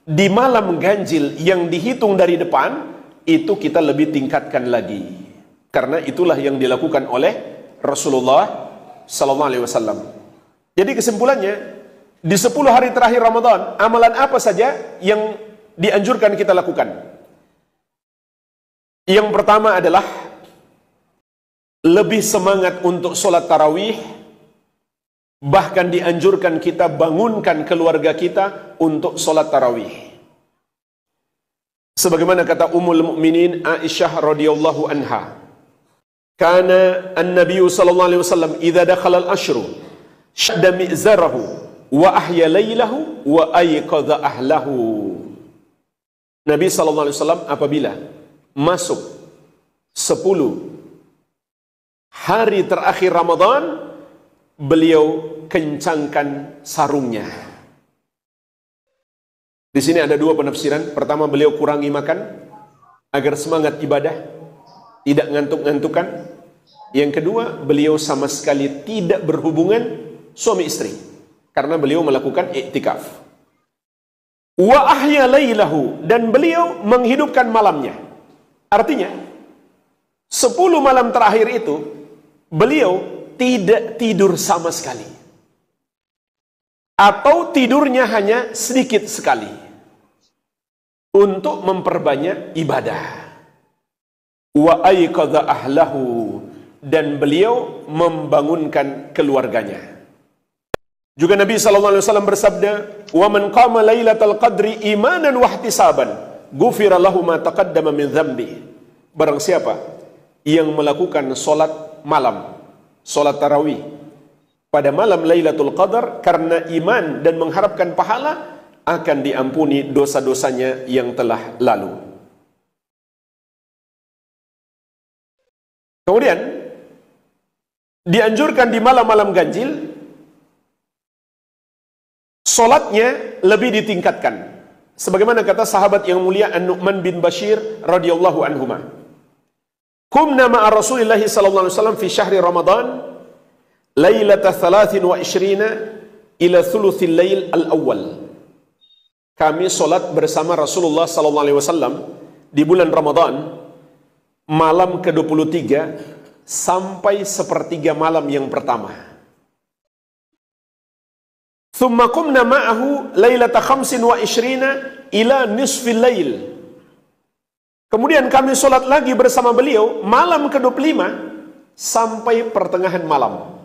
di malam ganjil yang dihitung dari depan itu kita lebih tingkatkan lagi. Karena itulah yang dilakukan oleh Rasulullah sallallahu alaihi wasallam. Jadi kesimpulannya, di 10 hari terakhir Ramadan, amalan apa saja yang dianjurkan kita lakukan? Yang pertama adalah lebih semangat untuk sholat tarawih. Bahkan dianjurkan kita bangunkan keluarga kita untuk sholat tarawih. Sebagaimana kata Ummul Mukminin Aisyah radhiyallahu anha, Kana an-nabiy sallallahu alaihi wasallam idza dakhala al-ashru shadda mi'zarahu wa ahya laylahu wa ayqadha ahlahu. Nabi sallallahu alaihi wasallam apabila masuk 10 hari terakhir Ramadan, beliau kencangkan sarungnya. Di sini ada dua penafsiran. Pertama, beliau kurangi makan agar semangat ibadah, tidak ngantuk-ngantukan. Yang kedua, beliau sama sekali tidak berhubungan suami istri karena beliau melakukan iktikaf. Wa ahya lailahu, dan beliau menghidupkan malamnya. Artinya 10 malam terakhir itu beliau tidak tidur sama sekali, atau tidurnya hanya sedikit sekali untuk memperbanyak ibadah. Wa ayqadha ahlahu, dan beliau membangunkan keluarganya. Juga Nabi SAW bersabda, "Wa man qama lailatal qadri imanan wa ihtisaban, ghufira lahu ma taqaddama min dzambi." Barang siapa yang melakukan solat malam, solat tarawih pada malam Lailatul Qadar karena iman dan mengharapkan pahala, akan diampuni dosa-dosanya yang telah lalu. Kemudian dianjurkan di malam-malam ganjil solatnya lebih ditingkatkan, sebagaimana kata sahabat yang mulia An-Nu'man bin Bashir radhiyallahu anhuma, "Kumna ma'a Rasulillah sallallahu alaihi wasallam fi syahri Ramadan lailata 23 ila thuluthil lail al-awwal." Kami solat bersama Rasulullah sallallahu alaihi wasallam di bulan Ramadan malam ke-23 sampai sepertiga malam yang pertama. Thumma qumna ma'ahu lailata 25 ila nisfil lail. Kemudian kami solat lagi bersama beliau malam ke-25 sampai pertengahan malam.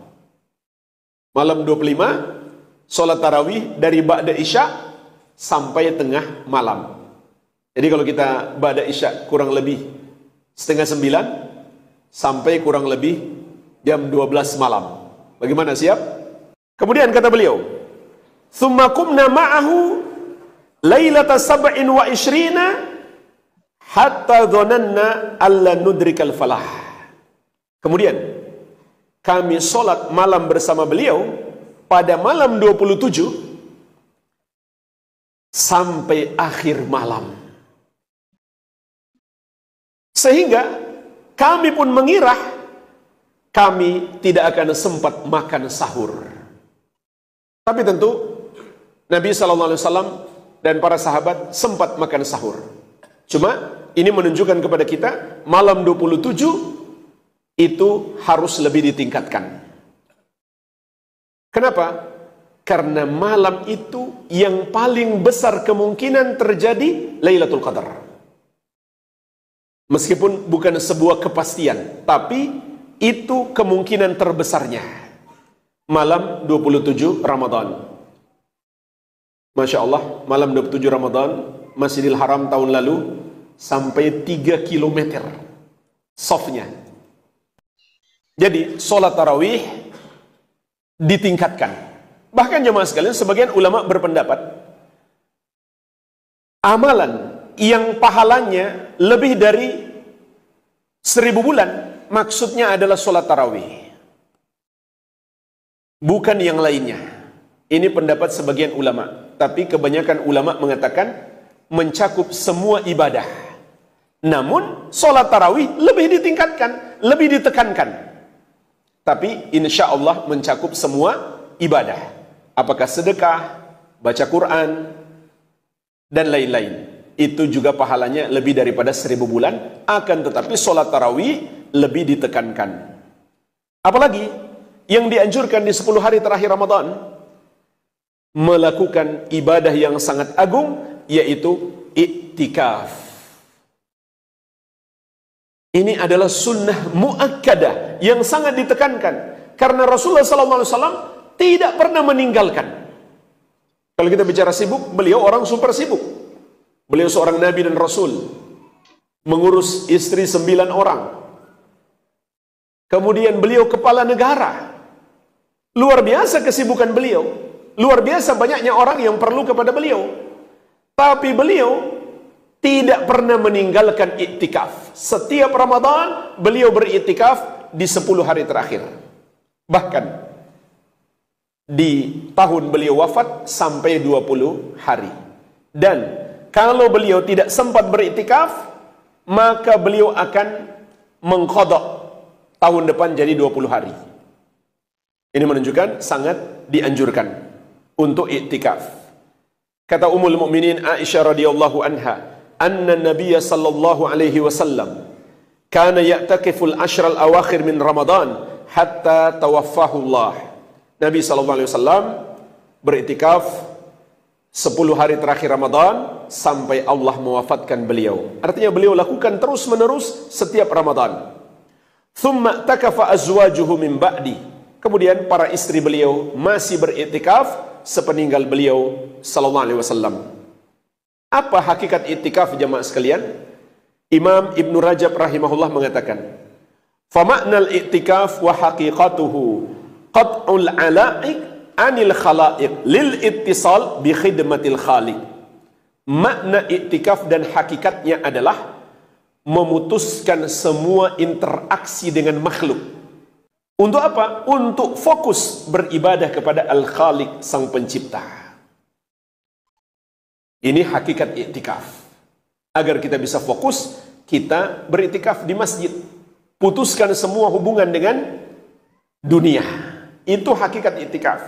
Malam 25 solat tarawih dari ba'da isya sampai tengah malam. Jadi kalau kita ba'da isya kurang lebih setengah 9 sampai kurang lebih jam 12 malam. Bagaimana, siap? Kemudian kata beliau, "Tsumma qumna ma'ahu lailata 27 hatta dhananna alla nudrikal falah." Kemudian kami solat malam bersama beliau pada malam 27 sampai akhir malam, sehingga kami pun mengira kami tidak akan sempat makan sahur. Tapi tentu Nabi SAW dan para sahabat sempat makan sahur. Cuma ini menunjukkan kepada kita malam 27 itu harus lebih ditingkatkan. Kenapa? Karena malam itu yang paling besar kemungkinan terjadi Lailatul Qadar. Meskipun bukan sebuah kepastian, tapi itu kemungkinan terbesarnya. Malam 27 Ramadan. Masya Allah, malam 27 Ramadan, Masjidil Haram tahun lalu sampai 3 km softnya. Jadi sholat tarawih ditingkatkan. Bahkan jemaah sekalian, sebagian ulama berpendapat amalan yang pahalanya lebih dari 1000 bulan, maksudnya adalah sholat tarawih, bukan yang lainnya. Ini pendapat sebagian ulama, tapi kebanyakan ulama mengatakan mencakup semua ibadah. Namun sholat tarawih lebih ditingkatkan, lebih ditekankan. Tapi insya Allah mencakup semua ibadah. Apakah sedekah, baca Quran, dan lain-lain. Itu juga pahalanya lebih daripada 1000 bulan. Akan tetapi sholat tarawih lebih ditekankan. Apalagi yang dianjurkan di 10 hari terakhir Ramadan, melakukan ibadah yang sangat agung, yaitu iktikaf. Ini adalah sunnah muakkadah yang sangat ditekankan, karena Rasulullah SAW tidak pernah meninggalkan. Kalau kita bicara sibuk, beliau orang super sibuk. Beliau seorang Nabi dan Rasul, mengurus istri 9 orang, Kemudian beliau kepala negara. Luar biasa kesibukan beliau. Luar biasa banyaknya orang yang perlu kepada beliau. Tapi beliau tidak pernah meninggalkan iktikaf. Setiap Ramadan beliau beriktikaf di 10 hari terakhir. Bahkan di tahun beliau wafat sampai 20 hari. Dan kalau beliau tidak sempat beriktikaf, maka beliau akan mengqadha tahun depan jadi 20 hari. Ini menunjukkan sangat dianjurkan untuk iktikaf. Kata Ummul Mukminin Aisyah radhiyallahu anha, anna Nabiy sallallahu alaihi wasallam kana ya'takifu al-ashr al-awakhir min Ramadan hatta tawaffahu Allah. Nabi sallallahu alaihi wasallam beriktikaf 10 hari terakhir Ramadan sampai Allah mewafatkan beliau. Artinya beliau lakukan terus-menerus setiap Ramadan. Thumma takafa azwajuhu min ba'di. Kemudian para istri beliau masih beriktikaf sepeninggal beliau sallallahu alaihi wasallam. Apa hakikat iktikaf jemaah sekalian? Imam Ibn Rajab rahimahullah mengatakan, "Fa ma'nal iktikaf wa haqiqatuhu qat'ul 'ala'iq 'anil khala'iq lil ittisal bi khidmatil khaliq." Makna iktikaf dan hakikatnya adalah memutuskan semua interaksi dengan makhluk. Untuk apa? Untuk fokus beribadah kepada Al-Khaliq, Sang Pencipta. Ini hakikat iktikaf. Agar kita bisa fokus, kita beriktikaf di masjid. Putuskan semua hubungan dengan dunia. Itu hakikat iktikaf.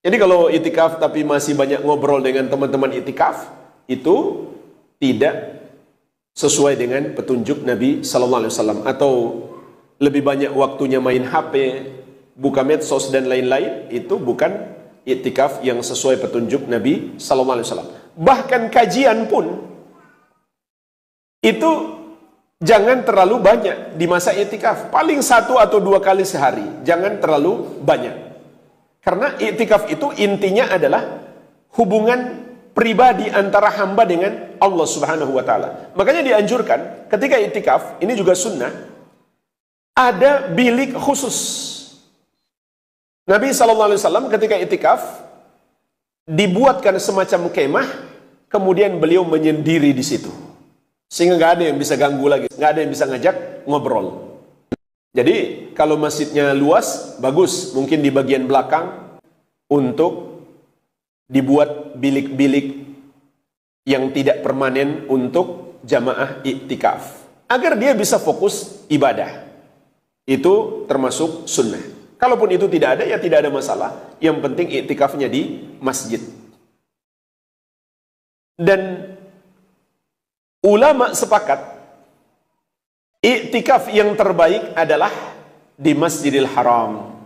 Jadi kalau iktikaf tapi masih banyak ngobrol dengan teman-teman iktikaf, itu tidak sesuai dengan petunjuk Nabi sallallahu alaihi wasallam, atau lebih banyak waktunya main HP, buka medsos dan lain-lain, itu bukan iktikaf yang sesuai petunjuk Nabi sallallahu alaihi wasallam. Bahkan kajian pun itu jangan terlalu banyak di masa iktikaf, paling 1 atau 2 kali sehari, jangan terlalu banyak. Karena iktikaf itu intinya adalah hubungan pribadi antara hamba dengan Allah Subhanahu wa taala. Makanya dianjurkan ketika iktikaf, ini juga sunnah, ada bilik khusus. Nabi SAW ketika iktikaf dibuatkan semacam kemah, kemudian beliau menyendiri di situ, sehingga nggak ada yang bisa ganggu lagi, nggak ada yang bisa ngajak ngobrol. Jadi kalau masjidnya luas, bagus, mungkin di bagian belakang untuk dibuat bilik-bilik yang tidak permanen untuk jamaah iktikaf, agar dia bisa fokus ibadah. Itu termasuk sunnah. Kalaupun itu tidak ada, ya tidak ada masalah. Yang penting iktikafnya di masjid. Dan ulama sepakat, iktikaf yang terbaik adalah di Masjidil Haram,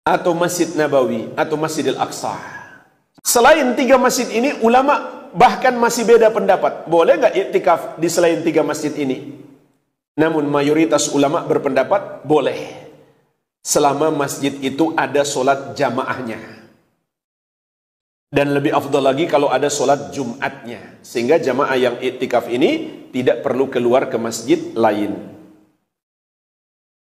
atau Masjid Nabawi, atau Masjidil Aqsa. Selain 3 masjid ini, ulama bahkan masih beda pendapat. Boleh nggak iktikaf di selain 3 masjid ini? Namun mayoritas ulama berpendapat boleh, selama masjid itu ada solat jamaahnya. Dan lebih afdal lagi kalau ada solat Jumatnya, sehingga jamaah yang iktikaf ini tidak perlu keluar ke masjid lain.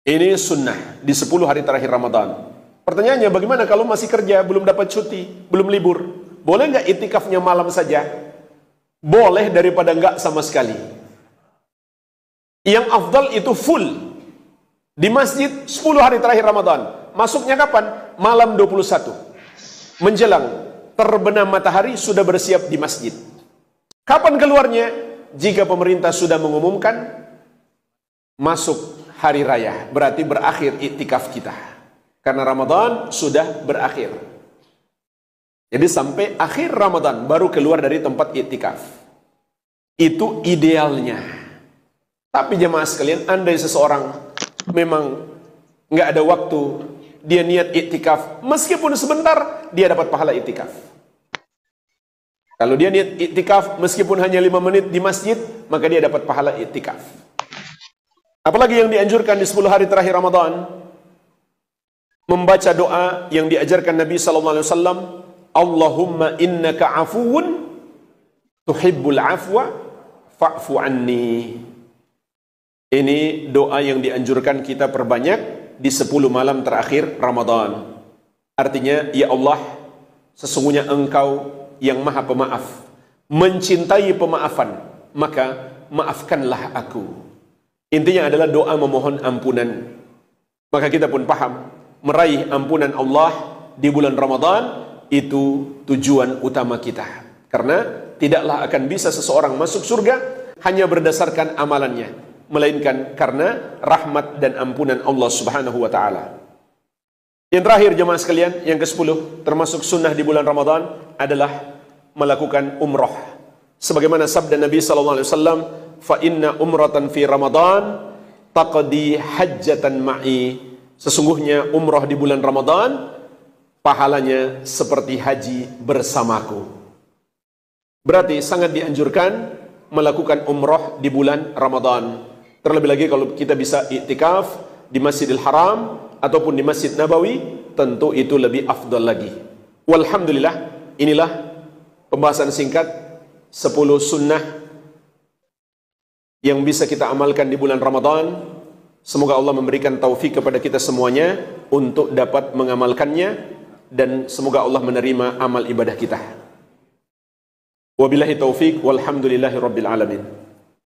Ini sunnah di 10 hari terakhir Ramadan. Pertanyaannya, bagaimana kalau masih kerja, belum dapat cuti, belum libur? Boleh nggak iktikafnya malam saja? Boleh daripada nggak sama sekali. Yang afdal itu full di masjid 10 hari terakhir Ramadan. Masuknya kapan? Malam 21. Menjelang terbenam matahari sudah bersiap di masjid. Kapan keluarnya? Jika pemerintah sudah mengumumkan masuk hari raya, berarti berakhir iktikaf kita. Karena Ramadan sudah berakhir. Jadi sampai akhir Ramadan baru keluar dari tempat iktikaf. Itu idealnya. Tapi jemaah sekalian, andai seseorang memang nggak ada waktu, dia niat iktikaf, meskipun sebentar, dia dapat pahala iktikaf. Kalau dia niat iktikaf, meskipun hanya 5 menit di masjid, maka dia dapat pahala iktikaf. Apalagi yang dianjurkan di 10 hari terakhir Ramadan, membaca doa yang diajarkan Nabi SAW, Allahumma innaka afuun tuhibbul afwa fa'fu anni. Ini doa yang dianjurkan kita perbanyak di 10 malam terakhir Ramadan. Artinya, ya Allah, sesungguhnya Engkau yang Maha Pemaaf, mencintai pemaafan, maka maafkanlah aku. Intinya adalah doa memohon ampunan. Maka kita pun paham, meraih ampunan Allah di bulan Ramadan itu tujuan utama kita. Karena tidaklah akan bisa seseorang masuk surga hanya berdasarkan amalannya, melainkan karena rahmat dan ampunan Allah Subhanahu wa taala. Yang terakhir jemaah sekalian, yang ke-10 termasuk sunnah di bulan Ramadan adalah melakukan umrah. Sebagaimana sabda Nabi sallallahu alaihi wasallam, "Fa inna umratan fi Ramadan taqdi hajjatan ma'i." Sesungguhnya umrah di bulan Ramadan pahalanya seperti haji bersamaku. Berarti sangat dianjurkan melakukan umrah di bulan Ramadan. Terlebih lagi kalau kita bisa iktikaf di Masjidil Haram ataupun di Masjid Nabawi, tentu itu lebih afdal lagi. Walhamdulillah, inilah pembahasan singkat 10 sunnah yang bisa kita amalkan di bulan Ramadan. Semoga Allah memberikan taufik kepada kita semuanya untuk dapat mengamalkannya, dan semoga Allah menerima amal ibadah kita. Wabillahi taufik, walhamdulillahi rabbil alamin.